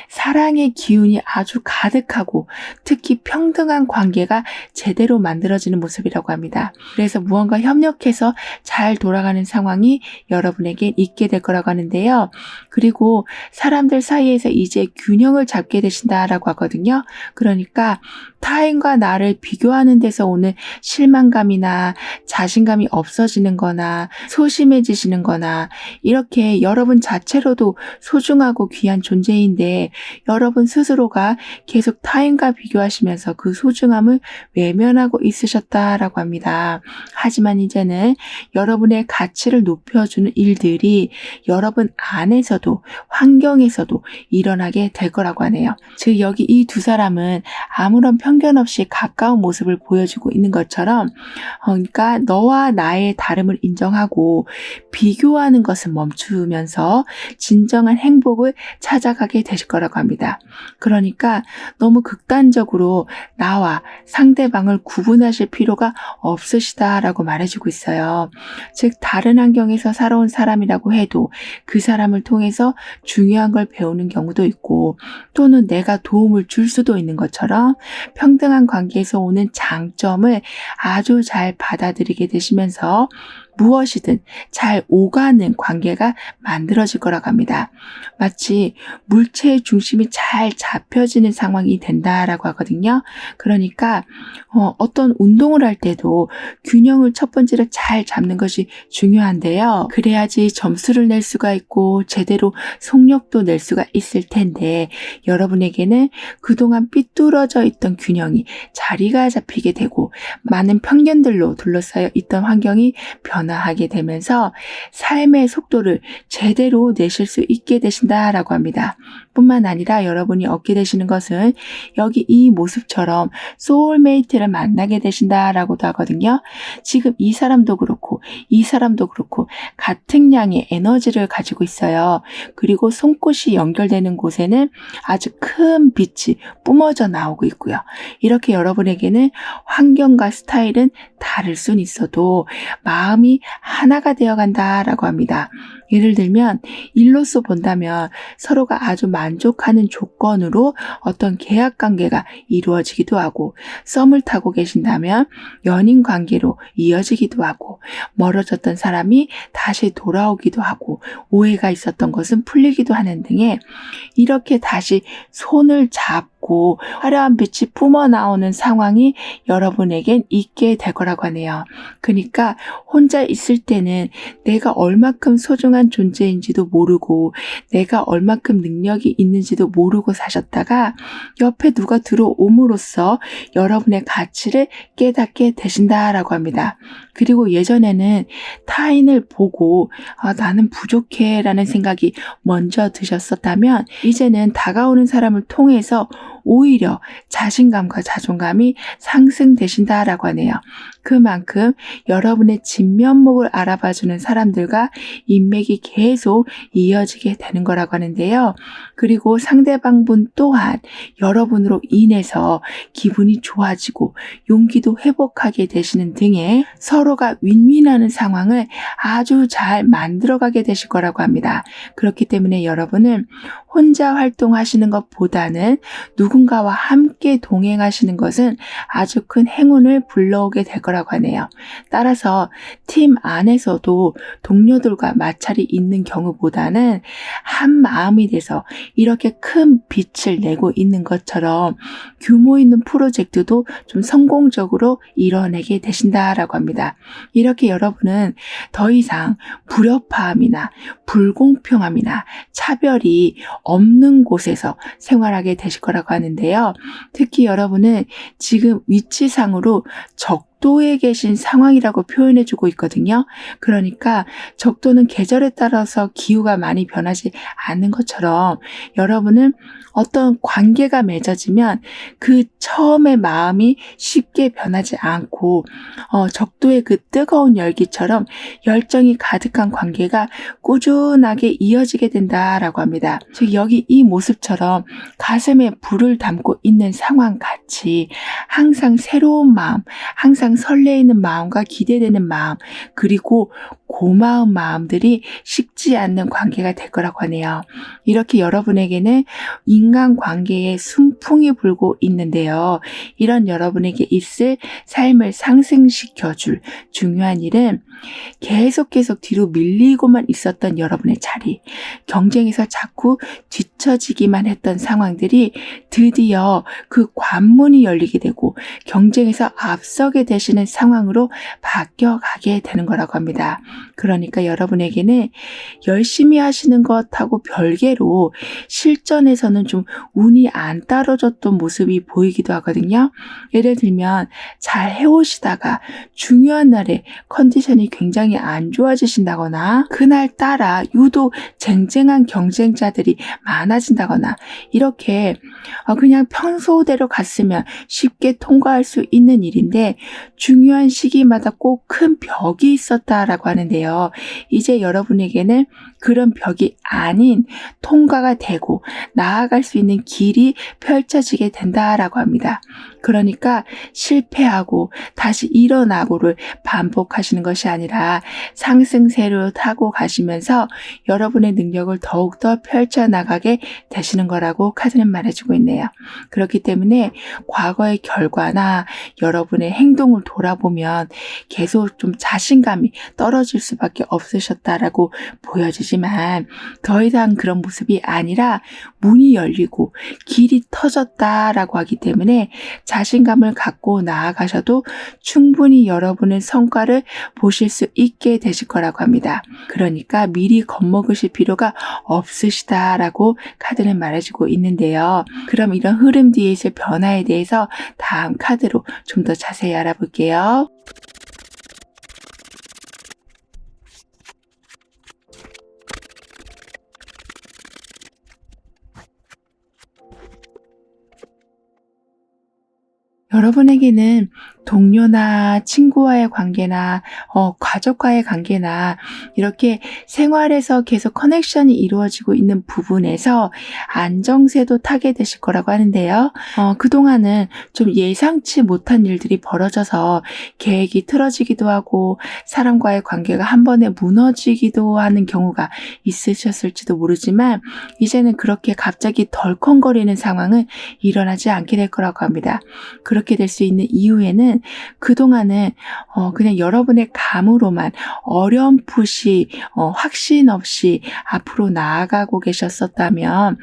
사랑의 기운이 아주 가득하고 특히 평등한 관계가 제대로 만들어지는 모습이라고 합니다. 그래서 무언가 협력해서 잘 돌아가는 상황이 여러분에게 있게 될 거라고 하는데요. 그리고 사람들 사이에서 이제 균형을 잡게 되신다라고 하거든요. 그러니까 타인과 나를 비교하는 데서 오는 실망감이나 자신감이 없어지는 거나 소심해지시는 거나, 이렇게 여러분 자체로도 소중하고 귀한 존재인데 여러분 스스로가 계속 타인과 비교하시면서 그 소중함을 외면하고 있으셨다라고 합니다. 하지만 이제는 여러분의 가치를 높여주는 일들이 여러분 안에서도 환경에서도 일어나게 될 거라고 하네요. 즉 여기 이 두 사람은 아무런 편견 없이 가까운 모습을 보여주고 있는 것처럼, 그러니까 너와 나의 다름을 인정하고 비교하는 것을 멈추면서 진정한 행복을 찾아가게 되실 거라고 합니다. 그러니까 너무 극단적으로 나와 상대방을 구분하실 필요가 없으시다라고 말해주고 있어요. 즉 다른 환경에서 살아온 사람이라고 해도 그 사람을 통해서 중요한 걸 배우는 경우도 있고, 또는 내가 도움을 줄 수도 있는 것처럼 평등한 관계에서 오는 장점을 아주 잘 받아들이게 되시면서 무엇이든 잘 오가는 관계가 만들어질 거라고 합니다. 마치 물체의 중심이 잘 잡혀지는 상황이 된다라고 하거든요. 그러니까 어떤 운동을 할 때도 균형을 첫 번째로 잘 잡는 것이 중요한데요. 그래야지 점수를 낼 수가 있고 제대로 속력도 낼 수가 있을 텐데, 여러분에게는 그동안 삐뚤어져 있던 균형이 자리가 잡히게 되고 많은 편견들로 둘러싸여 있던 환경이 변화하게 되면서 삶의 속도를 제대로 내실 수 있게 되신다라고 합니다. 뿐만 아니라 여러분이 얻게 되시는 것은 여기 이 모습처럼 소울메이트를 만나게 되신다라고도 하거든요. 지금 이 사람도 그렇고 이 사람도 그렇고 같은 양의 에너지를 가지고 있어요. 그리고 손꽃이 연결되는 곳에는 아주 큰 빛이 뿜어져 나오고 있고요. 이렇게 여러분에게는 환경과 스타일은 다를 순 있어도 마음이 하나가 되어간다라고 합니다. 예를 들면 일로서 본다면 서로가 아주 만족하는 조건으로 어떤 계약 관계가 이루어지기도 하고, 썸을 타고 계신다면 연인 관계로 이어지기도 하고, 멀어졌던 사람이 다시 돌아오기도 하고, 오해가 있었던 것은 풀리기도 하는 등의 이렇게 다시 손을 잡고 화려한 빛이 뿜어나오는 상황이 여러분에겐 있게 될 거라고 하네요. 그러니까 혼자 있을 때는 내가 얼마큼 소중한 존재인지도 모르고 내가 얼마큼 능력이 있는지도 모르고 사셨다가 옆에 누가 들어옴으로써 여러분의 가치를 깨닫게 되신다라고 합니다. 그리고 예전에는 타인을 보고 나는 부족해 라는 생각이 먼저 드셨었다면, 이제는 다가오는 사람을 통해서 오히려 자신감과 자존감이 상승되신다라고 하네요. 그만큼 여러분의 진면목을 알아봐주는 사람들과 인맥이 계속 이어지게 되는 거라고 하는데요. 그리고 상대방분 또한 여러분으로 인해서 기분이 좋아지고 용기도 회복하게 되시는 등의 서로가 윈윈하는 상황을 아주 잘 만들어가게 되실 거라고 합니다. 그렇기 때문에 여러분은 혼자 활동하시는 것보다는 누군가와 함께 동행하시는 것은 아주 큰 행운을 불러오게 될 거라고 하네요. 따라서 팀 안에서도 동료들과 마찰이 있는 경우보다는 한 마음이 돼서 이렇게 큰 빛을 내고 있는 것처럼 규모 있는 프로젝트도 좀 성공적으로 이뤄내게 되신다라고 합니다. 이렇게 여러분은 더 이상 불협화음이나 불공평함이나 차별이 없는 곳에서 생활하게 되실 거라고 하는데요. 특히 여러분은 지금 위치상으로 적도에 계신 상황이라고 표현해주고 있거든요. 그러니까 적도는 계절에 따라서 기후가 많이 변하지 않는 것처럼 여러분은 어떤 관계가 맺어지면 그 처음의 마음이 쉽게 변하지 않고 적도의 그 뜨거운 열기처럼 열정이 가득한 관계가 꾸준하게 이어지게 된다라고 합니다. 즉 여기 이 모습처럼 가슴에 불을 담고 있는 상황 같이 항상 새로운 마음, 항상 설레이는 마음과 기대되는 마음, 그리고 고마운 마음들이 식지 않는 관계가 될 거라고 하네요. 이렇게 여러분에게는 인간관계에 순풍이 불고 있는데요. 이런 여러분에게 있을 삶을 상승시켜줄 중요한 일은 계속 뒤로 밀리고만 있었던 여러분의 자리, 경쟁에서 자꾸 뒤처지기만 했던 상황들이 드디어 그 관문이 열리게 되고 경쟁에서 앞서게 되시는 상황으로 바뀌어가게 되는 거라고 합니다. 그러니까 여러분에게는 열심히 하시는 것하고 별개로 실전에서는 좀 운이 안 따라줬던 모습이 보이기도 하거든요. 예를 들면 잘 해오시다가 중요한 날에 컨디션이 굉장히 안 좋아지신다거나 그날따라 유독 쟁쟁한 경쟁자들이 많아진다거나 이렇게 그냥 평소대로 갔으면 쉽게 통과할 수 있는 일인데 중요한 시기마다 꼭 큰 벽이 있었다라고 하는데요. 이제 여러분에게는 그런 벽이 아닌 통과가 되고 나아갈 수 있는 길이 펼쳐지게 된다라고 합니다. 그러니까 실패하고 다시 일어나고를 반복하시는 것이 아니라 상승세로 타고 가시면서 여러분의 능력을 더욱더 펼쳐나가게 되시는 거라고 카드는 말해주고 있네요. 그렇기 때문에 과거의 결과나 여러분의 행동을 돌아보면 계속 좀 자신감이 떨어질 수밖에 없으셨다라고 보여지지만 더 이상 그런 모습이 아니라 문이 열리고 길이 터졌다라고 하기 때문에 자신감을 갖고 나아가셔도 충분히 여러분의 성과를 보실 수 있게 되실 거라고 합니다. 그러니까 미리 겁먹으실 필요가 없으시다라고 카드는 말해주고 있는데요. 그럼 이런 흐름 뒤에 있을 변화에 대해서 다음 카드로 좀 더 자세히 알아볼게요. 여러분에게는 동료나 친구와의 관계나 가족과의 관계나 이렇게 생활에서 계속 커넥션이 이루어지고 있는 부분에서 안정세도 타게 되실 거라고 하는데요. 그동안은 좀 예상치 못한 일들이 벌어져서 계획이 틀어지기도 하고 사람과의 관계가 한 번에 무너지기도 하는 경우가 있으셨을지도 모르지만 이제는 그렇게 갑자기 덜컹거리는 상황은 일어나지 않게 될 거라고 합니다. 그렇게 될 수 있는 이유에는 그동안은 그냥 여러분의 감으로만 어렴풋이 확신 없이 앞으로 나아가고 계셨었다면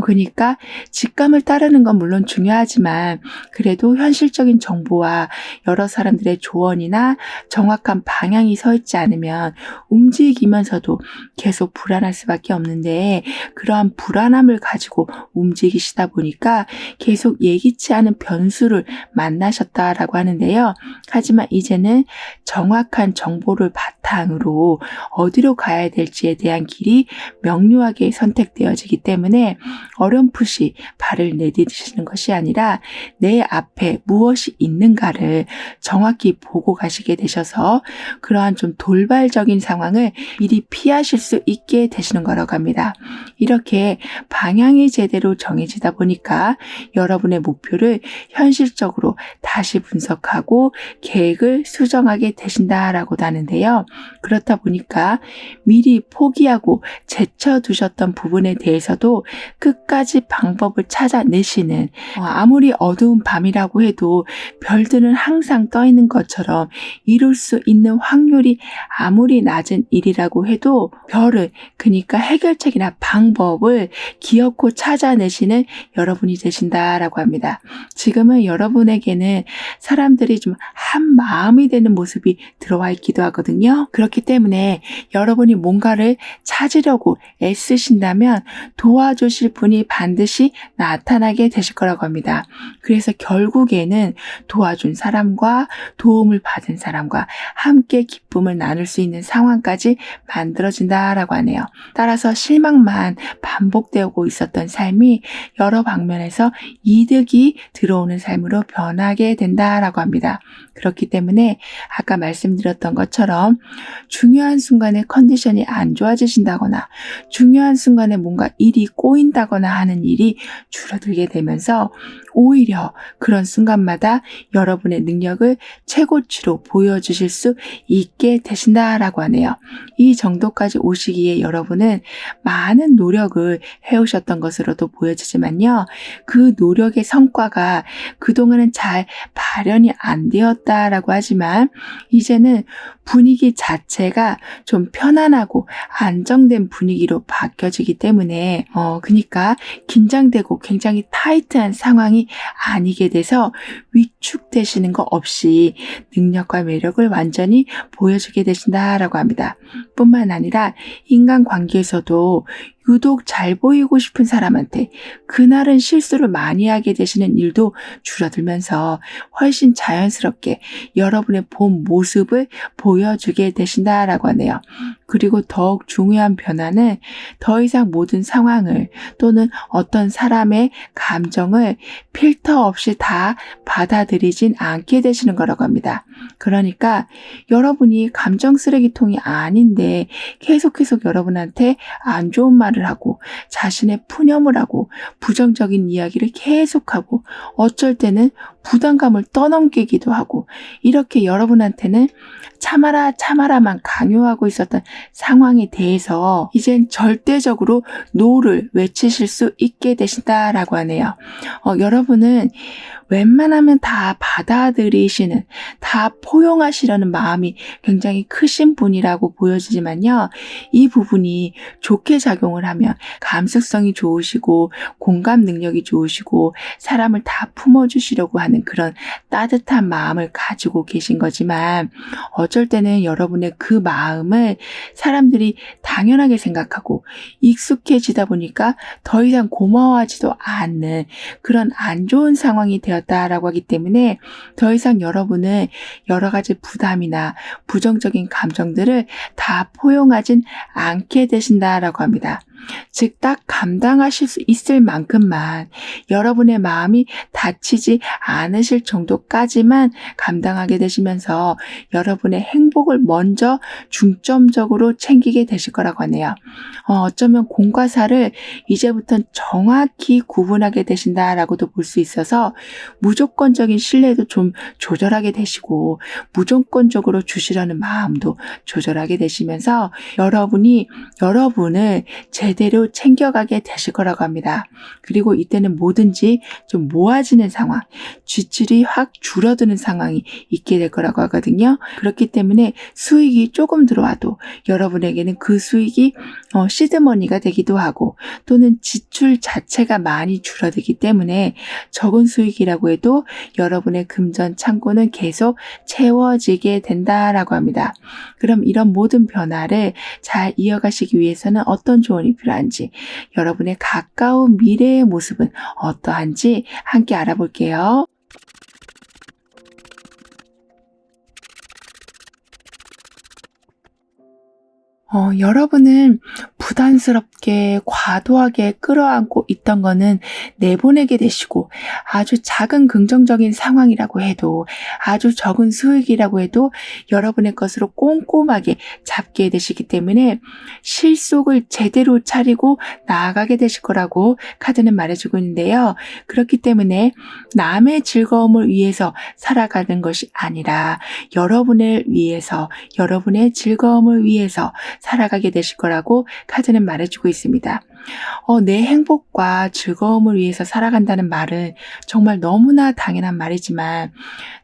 그러니까 직감을 따르는 건 물론 중요하지만 그래도 현실적인 정보와 여러 사람들의 조언이나 정확한 방향이 서 있지 않으면 움직이면서도 계속 불안할 수밖에 없는데 그러한 불안함을 가지고 움직이시다 보니까 계속 예기치 않은 변수를 만나셨다라고 하는데요. 하지만 이제는 정확한 정보를 바탕으로 어디로 가야 될지에 대한 길이 명료하게 선택되어지기 때문에 어렴풋이 발을 내디디시는 것이 아니라 내 앞에 무엇이 있는가를 정확히 보고 가시게 되셔서 그러한 좀 돌발적인 상황을 미리 피하실 수 있게 되시는 거라고 합니다. 이렇게 방향이 제대로 정해지다 보니까 여러분의 목표를 현실적으로 다시 분석하고 계획을 수정하게 되신다라고도 하는데요. 그렇다 보니까 미리 포기하고 제쳐두셨던 부분에 대해서도 끝까지 방법을 찾아내시는, 아무리 어두운 밤이라고 해도 별들은 항상 떠 있는 것처럼 이룰 수 있는 확률이 아무리 낮은 일이라고 해도 별을, 그러니까 해결책이나 방법을 기어코 찾아내시는 여러분이 되신다라고 합니다. 지금은 여러분에게는 사람들이 좀 한 마음이 되는 모습이 들어와 있기도 하거든요. 그렇기 때문에 여러분이 뭔가를 찾으려고 애쓰신다면 도와주실 분이 반드시 나타나게 되실 거라고 합니다. 그래서 결국에는 도와준 사람과 도움을 받은 사람과 함께 기쁨을 나눌 수 있는 상황까지 만들어진다라고 하네요. 따라서 실망만 반복되고 있었던 삶이 여러 방면에서 이득이 들어오는 삶으로 변하게 된다라고 합니다. 그렇기 때문에 아까 말씀드렸던 것처럼 중요한 순간에 컨디션이 안 좋아지신다거나 중요한 순간에 뭔가 일이 꼬인다거나 하는 일이 줄어들게 되면서 오히려 그런 순간마다 여러분의 능력을 최고치로 보여주실 수 있게 되신다라고 하네요. 이 정도까지 오시기에 여러분은 많은 노력을 해오셨던 것으로도 보여지지만요. 그 노력의 성과가 그동안은 잘 발현이 안 되었다라고 하지만 이제는 분위기 자체가 좀 편안하고 안정된 분위기로 바뀌어지기 때문에 그러니까 긴장되고 굉장히 타이트한 상황이 아니게 돼서 위축되시는 거 없이 능력과 매력을 완전히 보여주게 되신다라고 합니다. 뿐만 아니라 인간관계에서도 유독 잘 보이고 싶은 사람한테 그날은 실수를 많이 하게 되시는 일도 줄어들면서 훨씬 자연스럽게 여러분의 본 모습을 보여주게 되신다라고 하네요. 그리고 더욱 중요한 변화는 더 이상 모든 상황을 또는 어떤 사람의 감정을 필터 없이 다 받아들이진 않게 되시는 거라고 합니다. 그러니까 여러분이 감정 쓰레기통이 아닌데 계속 여러분한테 안 좋은 말을 하고 자신의 푸념을 하고 부정적인 이야기를 계속하고 어쩔 때는 부담감을 떠넘기기도 하고 이렇게 여러분한테는 참아라만 강요하고 있었던 상황에 대해서 이젠 절대적으로 노를 외치실 수 있게 되신다라고 하네요. 여러분은 웬만하면 다 받아들이시는, 다 포용하시려는 마음이 굉장히 크신 분이라고 보여지지만요. 이 부분이 좋게 작용을 하면 감수성이 좋으시고 공감 능력이 좋으시고 사람을 다 품어주시려고 하는 그런 따뜻한 마음을 가지고 계신 거지만 어쩔 때는 여러분의 그 마음을 사람들이 당연하게 생각하고 익숙해지다 보니까 더 이상 고마워하지도 않는 그런 안 좋은 상황이 되었다라고 하기 때문에 더 이상 여러분은 여러 가지 부담이나 부정적인 감정들을 다 포용하진 않게 되신다라고 합니다. 즉, 딱 감당하실 수 있을 만큼만 여러분의 마음이 다치지 않으실 정도까지만 감당하게 되시면서 여러분의 행복을 먼저 중점적으로 챙기게 되실 거라고 하네요. 어쩌면 공과 사를 이제부터는 정확히 구분하게 되신다라고도 볼 수 있어서 무조건적인 신뢰도 좀 조절하게 되시고 무조건적으로 주시려는 마음도 조절하게 되시면서 여러분이 여러분을 제대로 챙겨가게 되실 거라고 합니다. 그리고 이때는 뭐든지 좀 모아지는 상황, 지출이 확 줄어드는 상황이 있게 될 거라고 하거든요. 그렇기 때문에 수익이 조금 들어와도 여러분에게는 그 수익이 시드머니가 되기도 하고 또는 지출 자체가 많이 줄어들기 때문에 적은 수익이라고 해도 여러분의 금전 창고는 계속 채워지게 된다라고 합니다. 그럼 이런 모든 변화를 잘 이어가시기 위해서는 어떤 조언이 필요한지, 여러분의 가까운 미래의 모습은 어떠한지 함께 알아볼게요. 여러분은 부담스럽게 과도하게 끌어안고 있던 거는 내보내게 되시고, 아주 작은 긍정적인 상황이라고 해도, 아주 적은 수익이라고 해도 여러분의 것으로 꼼꼼하게 잡게 되시기 때문에 실속을 제대로 차리고 나아가게 되실 거라고 카드는 말해주고 있는데요. 그렇기 때문에 남의 즐거움을 위해서 살아가는 것이 아니라 여러분을 위해서, 여러분의 즐거움을 위해서 살아가게 되실 거라고 카드는 말해주고 있습니다. 내 행복과 즐거움을 위해서 살아간다는 말은 정말 너무나 당연한 말이지만,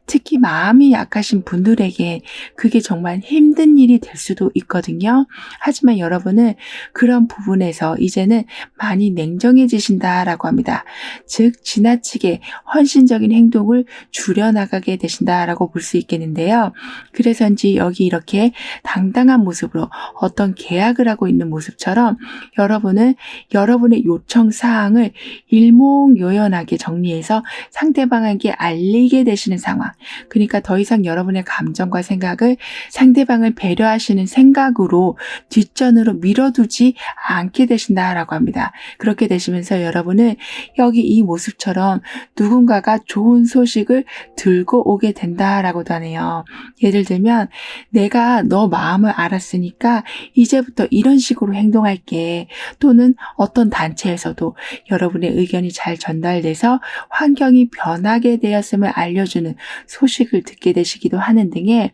특히 마음이 약하신 분들에게 그게 정말 힘든 일이 될 수도 있거든요. 하지만 여러분은 그런 부분에서 이제는 많이 냉정해지신다라고 합니다. 즉, 지나치게 헌신적인 행동을 줄여나가게 되신다라고 볼 수 있겠는데요. 그래서인지 여기 이렇게 당당한 모습으로 어떤 계약을 하고 있는 모습처럼 여러분은 여러분의 요청 사항을 일목요연하게 정리해서 상대방에게 알리게 되시는 상황. 그러니까 더 이상 여러분의 감정과 생각을 상대방을 배려하시는 생각으로 뒷전으로 밀어두지 않게 되신다라고 합니다. 그렇게 되시면서 여러분은 여기 이 모습처럼 누군가가 좋은 소식을 들고 오게 된다라고도 하네요. 예를 들면 내가 너 마음을 알았으니까 이제부터 이런 식으로 행동할게. 또는 어떤 단체에서도 여러분의 의견이 잘 전달돼서 환경이 변하게 되었음을 알려주는 소식을 듣게 되시기도 하는 등의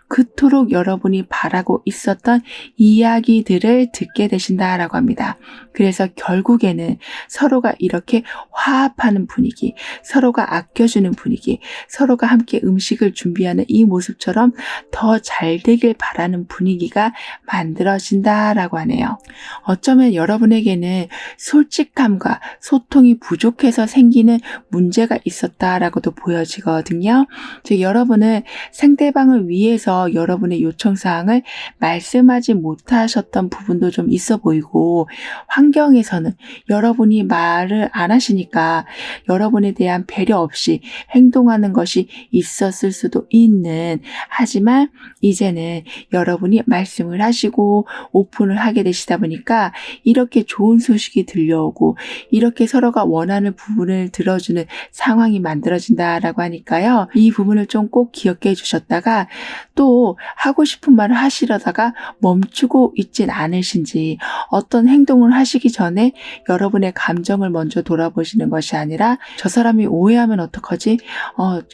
그토록 여러분이 바라고 있었던 이야기들을 듣게 되신다라고 합니다. 그래서 결국에는 서로가 이렇게 화합하는 분위기, 서로가 아껴주는 분위기, 서로가 함께 음식을 준비하는 이 모습처럼 더 잘 되길 바라는 분위기가 만들어진다라고 하네요. 어쩌면 여러분에게는 솔직함과 소통이 부족해서 생기는 문제가 있었다라고도 보여지거든요. 즉 여러분은 상대방을 위해서 여러분의 요청사항을 말씀하지 못하셨던 부분도 좀 있어 보이고, 환경에서는 여러분이 말을 안 하시니까 여러분에 대한 배려 없이 행동하는 것이 있었을 수도 있는, 하지만 이제는 여러분이 말씀을 하시고 오픈을 하게 되시다 보니까 이렇게 좋은 소식이 들려오고 이렇게 서로가 원하는 부분을 들어주는 상황이 만들어진다라고 하니까요. 이 부분을 좀 꼭 기억해 주셨다가 또 하고 싶은 말을 하시려다가 멈추고 있진 않으신지, 어떤 행동을 하시기 전에 여러분의 감정을 먼저 돌아보시는 것이 아니라 저 사람이 오해하면 어떡하지?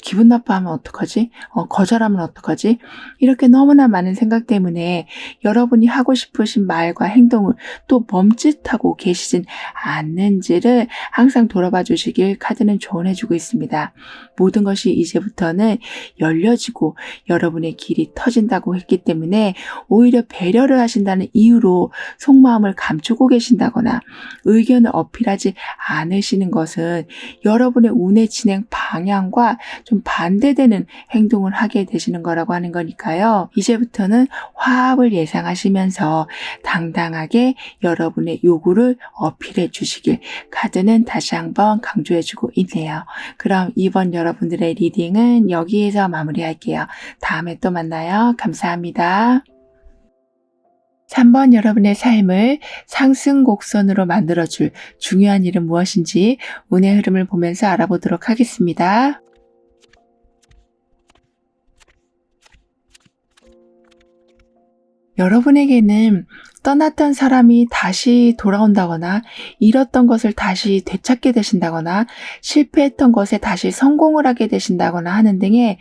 기분 나빠하면 어떡하지? 거절하면 어떡하지? 이렇게 너무나 많은 생각 때문에 여러분이 하고 싶으신 말과 행동을 또 멈칫하고 계시진 않는지를 항상 돌아봐 주시길 카드는 조언해주고 있습니다. 모든 것이 이제부터는 열려지고 여러분의 길이 터진다고 했기 때문에 오히려 배려를 하신다는 이유로 속마음을 감추고 계신다거나 의견을 어필하지 않으시는 것은 여러분의 운의 진행 방향과 좀 반대되는 행동을 하게 되시는 거라고 하는 거니까요. 이제부터는 화합을 예상하시면서 당당하게 여러분의 요구를 어필해 주시길 카드는 다시 한번 강조해주고 있네요. 그럼 이번 여러분들의 리딩은 여기에서 마무리할게요. 다음에 또 만나요. 감사합니다. 3번 여러분의 삶을 상승곡선으로 만들어줄 중요한 일은 무엇인지 운의 흐름을 보면서 알아보도록 하겠습니다. 여러분에게는 떠났던 사람이 다시 돌아온다거나 잃었던 것을 다시 되찾게 되신다거나 실패했던 것에 다시 성공을 하게 되신다거나 하는 등의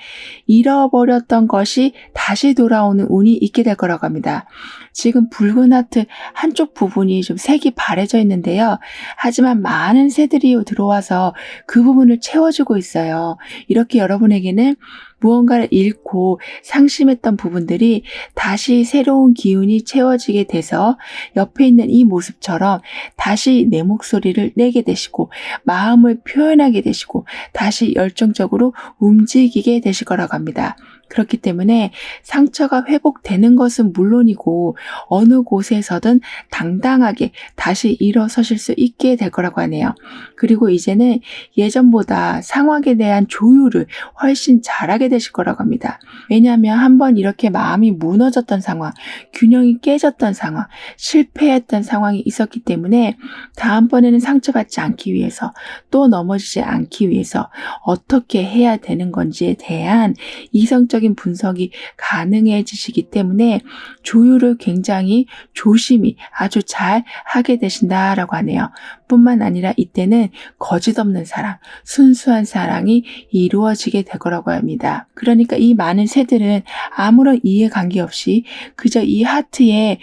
잃어버렸던 것이 다시 돌아오는 운이 있게 될 거라고 합니다. 지금 붉은 하트 한쪽 부분이 좀 색이 바래져 있는데요. 하지만 많은 새들이 들어와서 그 부분을 채워주고 있어요. 이렇게 여러분에게는 무언가를 잃고 상심했던 부분들이 다시 새로운 기운이 채워지게 돼서 옆에 있는 이 모습처럼 다시 내 목소리를 내게 되시고 마음을 표현하게 되시고 다시 열정적으로 움직이게 되실 거라고 합니다. 그렇기 때문에 상처가 회복되는 것은 물론이고 어느 곳에서든 당당하게 다시 일어서실 수 있게 될 거라고 하네요. 그리고 이제는 예전보다 상황에 대한 조율을 훨씬 잘하게 되실 거라고 합니다. 왜냐하면 한번 이렇게 마음이 무너졌던 상황, 균형이 깨졌던 상황, 실패했던 상황이 있었기 때문에 다음번에는 상처받지 않기 위해서, 또 넘어지지 않기 위해서 어떻게 해야 되는 건지에 대한 이성적인 분석이 가능해지시기 때문에 조율을 굉장히 조심히 아주 잘 하게 되신다라고 하네요. 뿐만 아니라 이때는 거짓 없는 사랑, 순수한 사랑이 이루어지게 될 거라고 합니다. 그러니까 이 많은 새들은 아무런 이해관계 없이 그저 이 하트에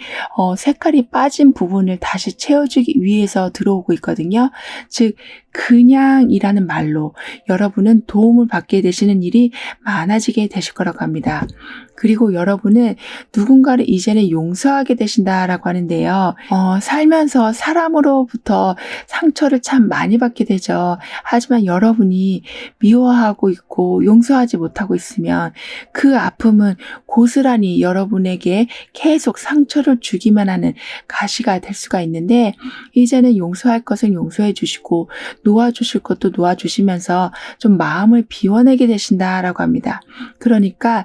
색깔이 빠진 부분을 다시 채워주기 위해서 들어오고 있거든요. 즉 그냥이라는 말로 여러분은 도움을 받게 되시는 일이 많아지게 되실 거라고 합니다. 그리고 여러분은 누군가를 이제는 용서하게 되신다라고 하는데요. 살면서 사람으로부터 상처를 참 많이 받게 되죠. 하지만 여러분이 미워하고 있고 용서하지 못하고 있으면 그 아픔은 고스란히 여러분에게 계속 상처를 주기만 하는 가시가 될 수가 있는데, 이제는 용서할 것은 용서해 주시고 놓아주실 것도 놓아주시면서 좀 마음을 비워내게 되신다라고 합니다. 그러니까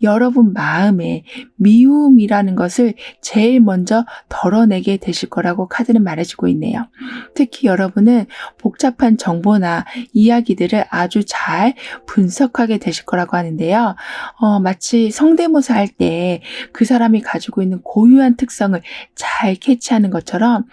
여러분 마음에 미움이라는 것을 제일 먼저 덜어내게 되실 거라고 카드는 말해주고 있네요. 특히 여러분은 복잡한 정보나 이야기들을 아주 잘 분석하게 되실 거라고 하는데요. 마치 성대모사 할 때 그 사람이 가지고 있는 고유한 특성을 잘 캐치하는 것처럼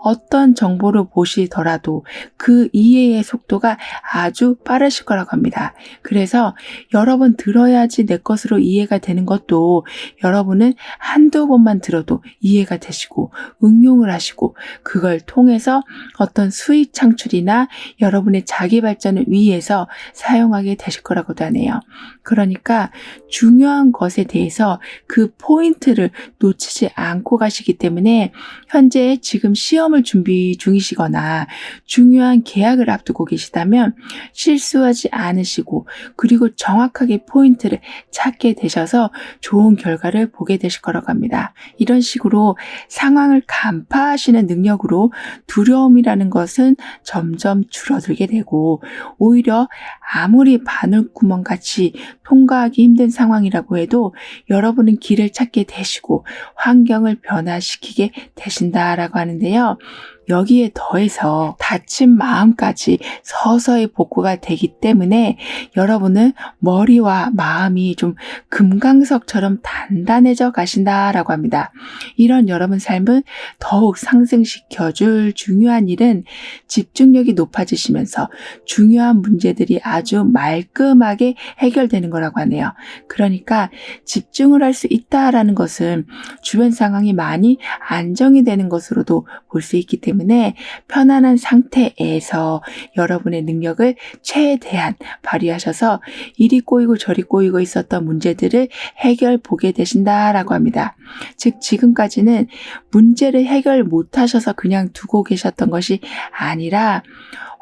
어떤 정보를 보시더라도 그 이해의 속도가 아주 빠르실 거라고 합니다. 그래서 여러분 들어야지 내 것으로 이해가 되는 것도 여러분은 한두 번만 들어도 이해가 되시고 응용을 하시고 그걸 통해서 어떤 수익 창출이나 여러분의 자기 발전을 위해서 사용하게 되실 거라고도 하네요. 그러니까 중요한 것에 대해서 그 포인트를 놓치지 않고 가시기 때문에 현재 지금 시험을 준비 중이시거나 중요한 계약을 앞두고 계시다면 실수하지 않으시고 그리고 정확하게 포인트를 찾게 되셔서 좋은 결과를 보게 되실 거라고 합니다. 이런 식으로 상황을 간파하시는 능력으로 두려움이라는 것은 점점 줄어들게 되고, 오히려 아무리 바늘구멍같이 통과하기 힘든 상황이라고 해도 여러분은 길을 찾게 되시고 환경을 변화시키게 되신다라고 하는데요. 여기에 더해서 다친 마음까지 서서히 복구가 되기 때문에 여러분은 머리와 마음이 좀 금강석처럼 단단해져 가신다라고 합니다. 이런 여러분 삶을 더욱 상승시켜줄 중요한 일은 집중력이 높아지시면서 중요한 문제들이 아주 말끔하게 해결되는 거라고 하네요. 그러니까 집중을 할 수 있다라는 것은 주변 상황이 많이 안정이 되는 것으로도 볼 수 있기 때문에 편안한 상태에서 여러분의 능력을 최대한 발휘하셔서 이리 꼬이고 저리 꼬이고 있었던 문제들을 해결 보게 되신다라고 합니다. 즉 지금까지는 문제를 해결 못하셔서 그냥 두고 계셨던 것이 아니라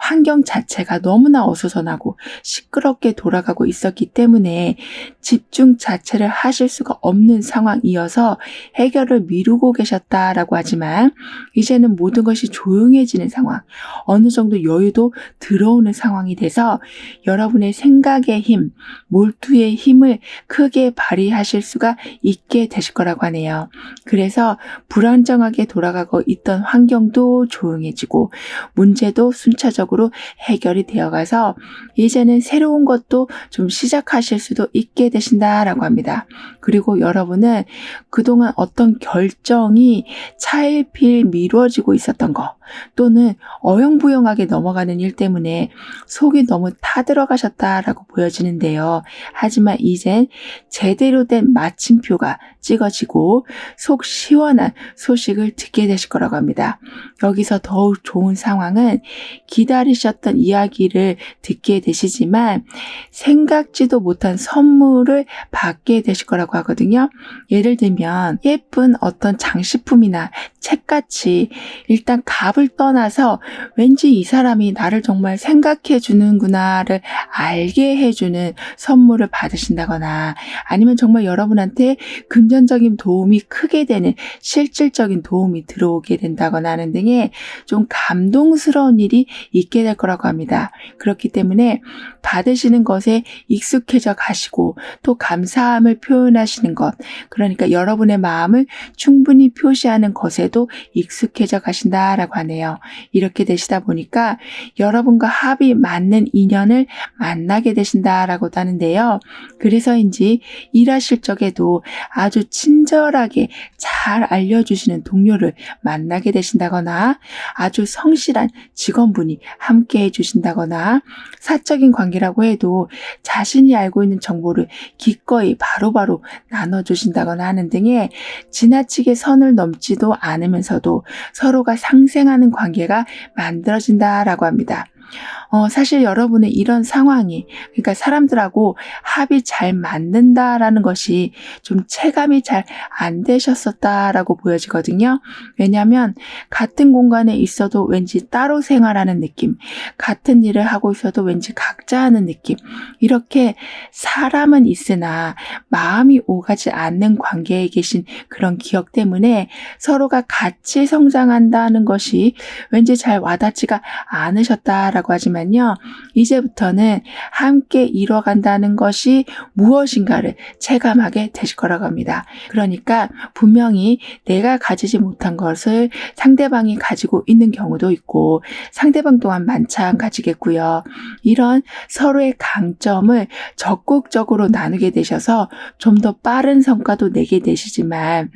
환경 자체가 너무나 어수선하고 시끄럽게 돌아가고 있었기 때문에 집중 자체를 하실 수가 없는 상황이어서 해결을 미루고 계셨다라고 하지만 이제는 모든 것이 조용해지는 상황, 어느 정도 여유도 들어오는 상황이 돼서 여러분의 생각의 힘, 몰두의 힘을 크게 발휘하실 수가 있게 되실 거라고 하네요. 그래서 불안정하게 돌아가고 있던 환경도 조용해지고 문제도 순차적으로 해결이 되어가서 이제는 새로운 것도 좀 시작하실 수도 있게 되신다라고 합니다. 그리고 여러분은 그동안 어떤 결정이 차일피일 미뤄지고 있었던 거 또는 어영부영하게 넘어가는 일 때문에 속이 너무 타들어가셨다라고 보여지는데요. 하지만 이젠 제대로 된 마침표가 찍어지고 속 시원한 소식을 듣게 되실 거라고 합니다. 여기서 더욱 좋은 상황은 기다리셨던 이야기를 듣게 되시지만 생각지도 못한 선물을 받게 되실 거라고 하거든요. 예를 들면 예쁜 어떤 장식품이나 책같이 일단 값을 값을 떠나서 왠지 이 사람이 나를 정말 생각해 주는구나를 알게 해주는 선물을 받으신다거나, 아니면 정말 여러분한테 금전적인 도움이 크게 되는 실질적인 도움이 들어오게 된다거나 하는 등의 좀 감동스러운 일이 있게 될 거라고 합니다. 그렇기 때문에 받으시는 것에 익숙해져 가시고 또 감사함을 표현하시는 것, 그러니까 여러분의 마음을 충분히 표시하는 것에도 익숙해져 가신다라고 하네요. 이렇게 되시다 보니까 여러분과 합이 맞는 인연을 만나게 되신다라고도 하는데요. 그래서인지 일하실 적에도 아주 친절하게 잘 알려주시는 동료를 만나게 되신다거나, 아주 성실한 직원분이 함께 해주신다거나, 사적인 관계라고 해도 자신이 알고 있는 정보를 기꺼이 바로바로 나눠주신다거나 하는 등의 지나치게 선을 넘지도 않으면서도 서로가 상생하는 관계가 만들어진다라고 합니다. 사실 여러분의 이런 상황이, 그러니까 사람들하고 합이 잘 맞는다라는 것이 좀 체감이 잘 안 되셨었다라고 보여지거든요. 왜냐하면 같은 공간에 있어도 왠지 따로 생활하는 느낌, 같은 일을 하고 있어도 왠지 각자 하는 느낌, 이렇게 사람은 있으나 마음이 오가지 않는 관계에 계신 그런 기억 때문에 서로가 같이 성장한다는 것이 왠지 잘 와닿지가 않으셨다라고 하지만요, 이제부터는 함께 이뤄간다는 것이 무엇인가를 체감하게 되실 거라고 합니다. 그러니까 분명히 내가 가지지 못한 것을 상대방이 가지고 있는 경우도 있고, 상대방 또한 만찬 가지겠고요. 이런 서로의 강점을 적극적으로 나누게 되셔서 좀 더 빠른 성과도 내게 되시지만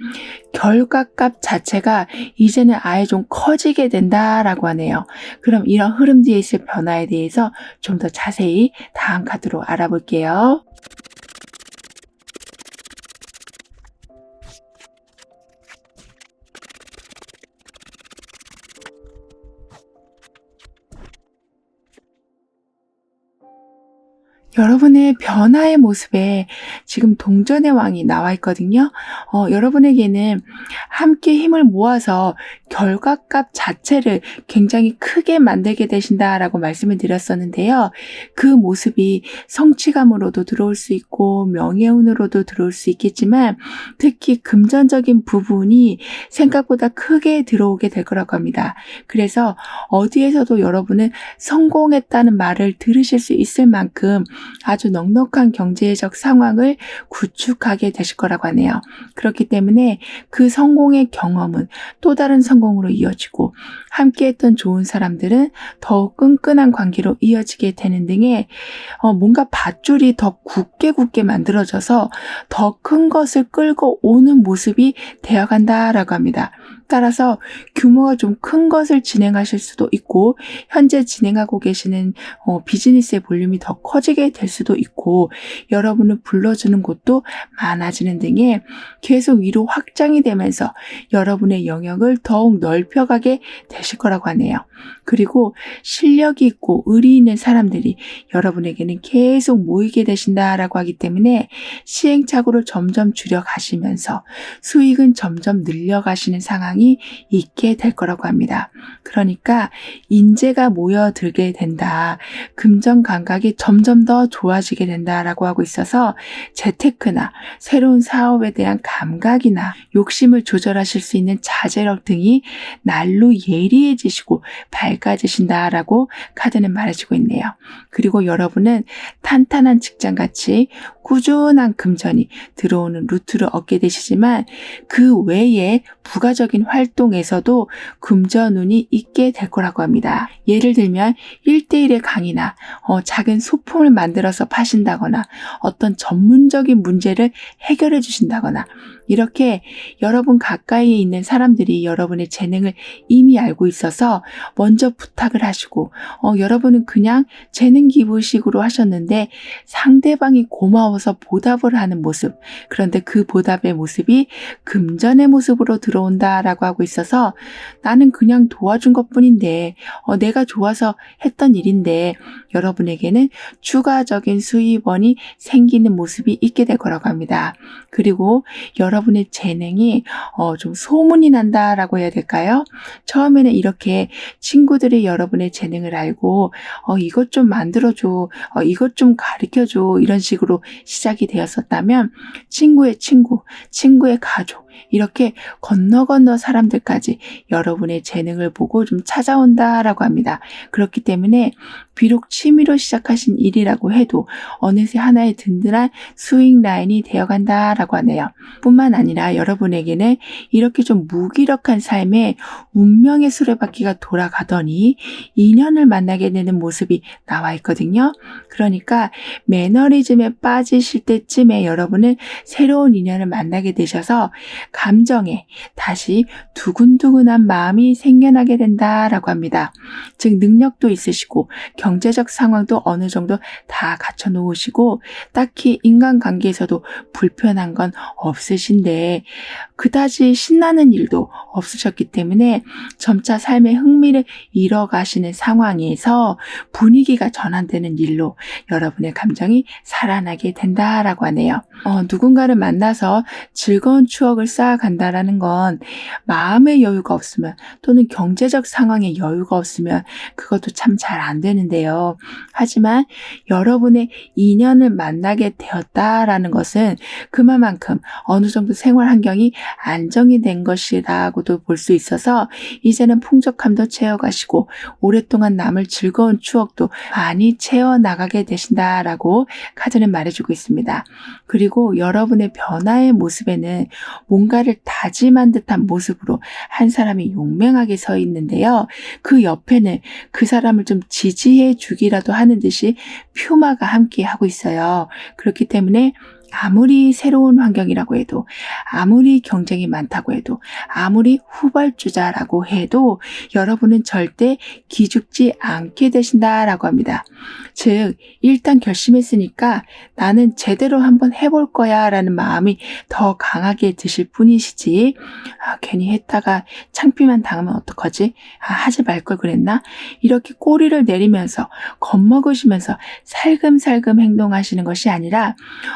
결과값 자체가 이제는 아예 좀 커지게 된다라고 하네요. 그럼 이런 흐름 뒤에 있을 변화에 대해서 좀 더 자세히 다음 카드로 알아볼게요. 여러분의 변화의 모습에 지금 동전의 왕이 나와 있거든요. 여러분에게는 함께 힘을 모아서 결과값 자체를 굉장히 크게 만들게 되신다라고 말씀을 드렸었는데요. 그 모습이 성취감으로도 들어올 수 있고 명예운으로도 들어올 수 있겠지만, 특히 금전적인 부분이 생각보다 크게 들어오게 될 거라고 합니다. 그래서 어디에서도 여러분은 성공했다는 말을 들으실 수 있을 만큼 아주 넉넉한 경제적 상황을 구축하게 되실 거라고 하네요. 그렇기 때문에 그 성공의 경험은 또 다른 성공으로 이어지고, 함께했던 좋은 사람들은 더욱 끈끈한 관계로 이어지게 되는 등의 뭔가 밧줄이 더 굳게 만들어져서 더 큰 것을 끌고 오는 모습이 되어간다라고 합니다. 따라서 규모가 좀 큰 것을 진행하실 수도 있고, 현재 진행하고 계시는 비즈니스의 볼륨이 더 커지게 될 수도 있고, 여러분을 불러주는 곳도 많아지는 등의 계속 위로 확장이 되면서 여러분의 영역을 더욱 넓혀가게 되실 거라고 하네요. 그리고 실력이 있고 의리 있는 사람들이 여러분에게는 계속 모이게 되신다라고 하기 때문에 시행착오를 점점 줄여가시면서 수익은 점점 늘려가시는 상황이 있게 될 거라고 합니다. 그러니까 인재가 모여들게 된다, 금전 감각이 점점 더 좋아지게 된다라고 하고 있어서 재테크나 새로운 사업에 대한 감각이나 욕심을 조절하실 수 있는 자제력 등이 날로 예리해지시고 밝아지신다라고 카드는 말해주고 있네요. 그리고 여러분은 탄탄한 직장같이 꾸준한 금전이 들어오는 루트를 얻게 되시지만, 그 외에 부가적인 활동에서도 금전운이 있게 될 거라고 합니다. 예를 들면 1대1의 강의나 작은 소품을 만들어서 파신다거나, 어떤 전문적인 문제를 해결해 주신다거나, 이렇게 여러분 가까이에 있는 사람들이 여러분의 재능을 이미 알고 있어서 먼저 부탁을 하시고, 여러분은 그냥 재능 기부식으로 하셨는데 상대방이 고마워서 보답을 하는 모습, 그런데 그 보답의 모습이 금전의 모습으로 들어온다라고 된다라고 하고 있어서 나는 그냥 도와준 것뿐인데 내가 좋아서 했던 일인데 여러분에게는 추가적인 수입원이 생기는 모습이 있게 될 거라고 합니다. 그리고 여러분의 재능이 좀 소문이 난다라고 해야 될까요? 처음에는 이렇게 친구들이 여러분의 재능을 알고 이것 좀 만들어줘, 이것 좀 가르쳐줘 이런 식으로 시작이 되었었다면 친구의 친구, 친구의 가족 이렇게 건너 사람들까지 여러분의 재능을 보고 좀 찾아온다라고 합니다. 그렇기 때문에 비록 취미로 시작하신 일이라고 해도 어느새 하나의 든든한 수익 라인이 되어간다라고 하네요. 뿐만 아니라 여러분에게는 이렇게 좀 무기력한 삶에 운명의 수레바퀴가 돌아가더니 인연을 만나게 되는 모습이 나와 있거든요. 그러니까 매너리즘에 빠지실 때쯤에 여러분은 새로운 인연을 만나게 되셔서 감정에 다시 두근두근한 마음이 생겨나게 된다라고 합니다. 즉 능력도 있으시고 경제적 상황도 어느 정도 다 갖춰 놓으시고 딱히 인간관계에서도 불편한 건 없으신데 그다지 신나는 일도 없으셨기 때문에 점차 삶의 흥미를 잃어가시는 상황에서 분위기가 전환되는 일로 여러분의 감정이 살아나게 된다라고 하네요. 누군가를 만나서 즐거운 추억을 쌓아간다라는 건 마음의 여유가 없으면 또는 경제적 상황의 여유가 없으면 그것도 참 잘 안 되는데요. 하지만 여러분의 인연을 만나게 되었다라는 것은 그만큼 어느 정도 생활 환경이 안정이 된 것이라고도 볼 수 있어서 이제는 풍족함도 채워가시고 오랫동안 남을 즐거운 추억도 많이 채워나가게 되신다라고 카드는 말해주고 있습니다. 그리고 여러분의 변화의 모습에는 뭔가를 다짐한 듯한 모습으로 한 사람이 용맹하게 서 있는데요. 그 옆에는 그 사람을 좀 지지해 주기라도 하는 듯이 퓨마가 함께 하고 있어요. 그렇기 때문에 아무리 새로운 환경이라고 해도 아무리 경쟁이 많다고 해도 아무리 후발주자라고 해도 여러분은 절대 기죽지 않게 되신다라고 합니다. 즉 일단 결심했으니까 나는 제대로 한번 해볼 거야 라는 마음이 더 강하게 드실 뿐이시지 괜히 했다가 창피만 당하면 어떡하지? 하지 말 걸 그랬나? 이렇게 꼬리를 내리면서 겁먹으시면서 살금살금 행동하시는 것이 아니라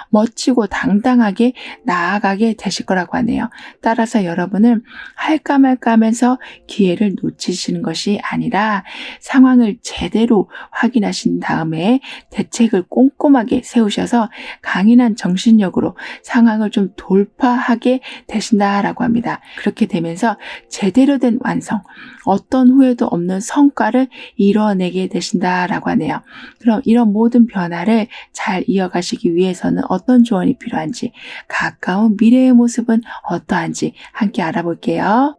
멋지고 당당하게 나아가게 되실 거라고 하네요. 따라서 여러분은 할까 말까 하면서 기회를 놓치시는 것이 아니라 상황을 제대로 확인하신 다음에 대책을 꼼꼼하게 세우셔서 강인한 정신력으로 상황을 좀 돌파하게 되신다라고 합니다. 그렇게 되면서 제대로 된 완성, 어떤 후회도 없는 성과를 이뤄내게 되신다라고 하네요. 그럼 이런 모든 변화를 잘 이어가시기 위해서는 어떤 조언이 필요한지, 가까운 미래의 모습은 어떠한지 함께 알아볼게요.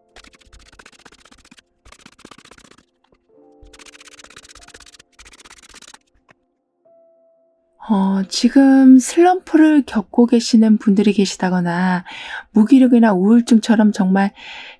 지금 슬럼프를 겪고 계시는 분들이 계시다거나 무기력이나 우울증처럼 정말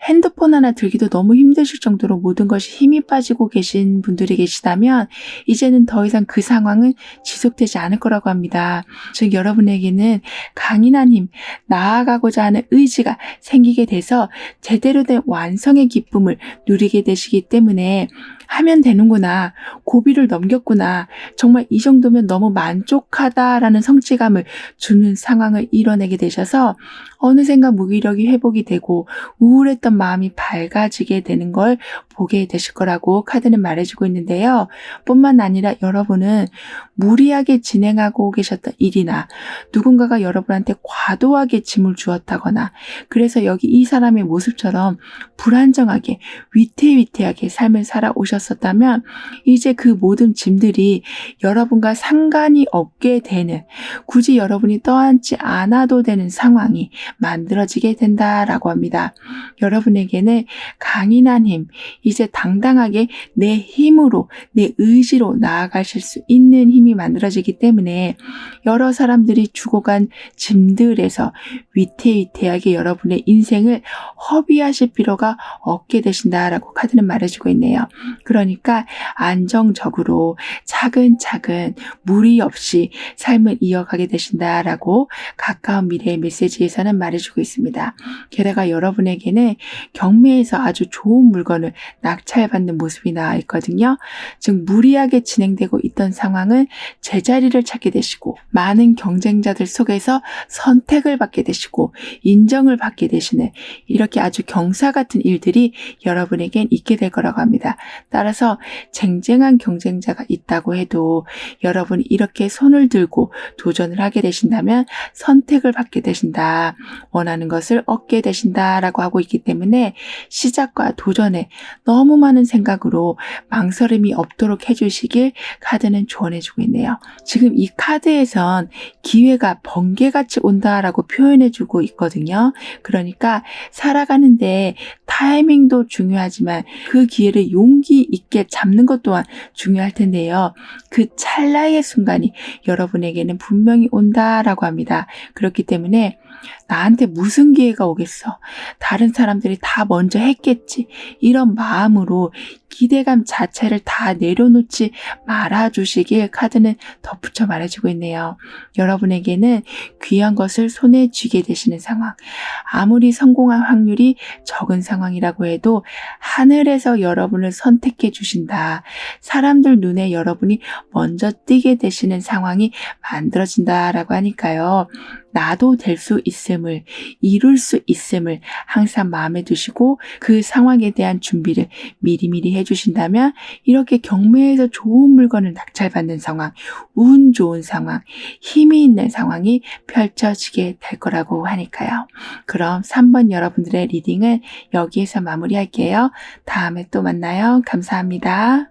핸드폰 하나 들기도 너무 힘드실 정도로 모든 것이 힘이 빠지고 계신 분들이 계시다면 이제는 더 이상 그 상황은 지속되지 않을 거라고 합니다. 즉 여러분에게는 강인한 힘, 나아가고자 하는 의지가 생기게 돼서 제대로 된 완성의 기쁨을 누리게 되시기 때문에 하면 되는구나, 고비를 넘겼구나, 정말 이 정도면 너무 만족하다라는 성취감을 주는 상황을 이뤄내게 되셔서 어느샌가 무기력이 회복이 되고 우울했던 마음이 밝아지게 되는 걸 보게 되실 거라고 카드는 말해주고 있는데요. 뿐만 아니라 여러분은 무리하게 진행하고 계셨던 일이나 누군가가 여러분한테 과도하게 짐을 주었다거나 그래서 여기 이 사람의 모습처럼 불안정하게 위태위태하게 삶을 살아오셨었다면 이제 그 모든 짐들이 여러분과 상관이 없게 되는, 굳이 여러분이 떠안지 않아도 되는 상황이 만들어지게 된다라고 합니다. 여러분에게는 강인한 힘, 이제 당당하게 내 힘으로, 내 의지로 나아가실 수 있는 힘이 만들어지기 때문에 여러 사람들이 주고 간 짐들에서 위태위태하게 여러분의 인생을 허비하실 필요가 없게 되신다라고 카드는 말해주고 있네요. 그러니까 안정적으로 차근차근 무리 없이 삶을 이어가게 되신다라고 가까운 미래의 메시지에서는 말해주고 있습니다. 게다가 여러분에게는 경매에서 아주 좋은 물건을 낙찰받는 모습이 나와 있거든요. 즉 무리하게 진행되고 있던 상황은 제자리를 찾게 되시고 많은 경쟁자들 속에서 선택을 받게 되시고 인정을 받게 되시는 이렇게 아주 경사 같은 일들이 여러분에겐 있게 될 거라고 합니다. 따라서 쟁쟁한 경쟁자가 있다고 해도 여러분이 이렇게 손을 들고 도전을 하게 되신다면 선택을 받게 되신다. 원하는 것을 얻게 되신다라고 하고 있기 때문에 시작과 도전에 너무 많은 생각으로 망설임이 없도록 해주시길 카드는 조언해주고 있네요. 지금 이 카드에선 기회가 번개같이 온다라고 표현해주고 있거든요. 그러니까 살아가는데 타이밍도 중요하지만 그 기회를 용기 있게 잡는 것 또한 중요할 텐데요. 그 찰나의 순간이 여러분에게는 분명히 온다라고 합니다. 그렇기 때문에 나한테 무슨 기회가 오겠어? 다른 사람들이 다 먼저 했겠지. 이런 마음으로 기대감 자체를 다 내려놓지 말아주시길 카드는 덧붙여 말해주고 있네요. 여러분에게는 귀한 것을 손에 쥐게 되시는 상황, 아무리 성공할 확률이 적은 상황이라고 해도 하늘에서 여러분을 선택해 주신다. 사람들 눈에 여러분이 먼저 띄게 되시는 상황이 만들어진다라고 하니까요. 나도 될 수 있음을, 이룰 수 있음을 항상 마음에 두시고 그 상황에 대한 준비를 미리미리 해주신다면 이렇게 경매에서 좋은 물건을 낙찰받는 상황, 운 좋은 상황, 힘이 있는 상황이 펼쳐지게 될 거라고 하니까요. 그럼 3번 여러분들의 리딩은 여기에서 마무리할게요. 다음에 또 만나요. 감사합니다.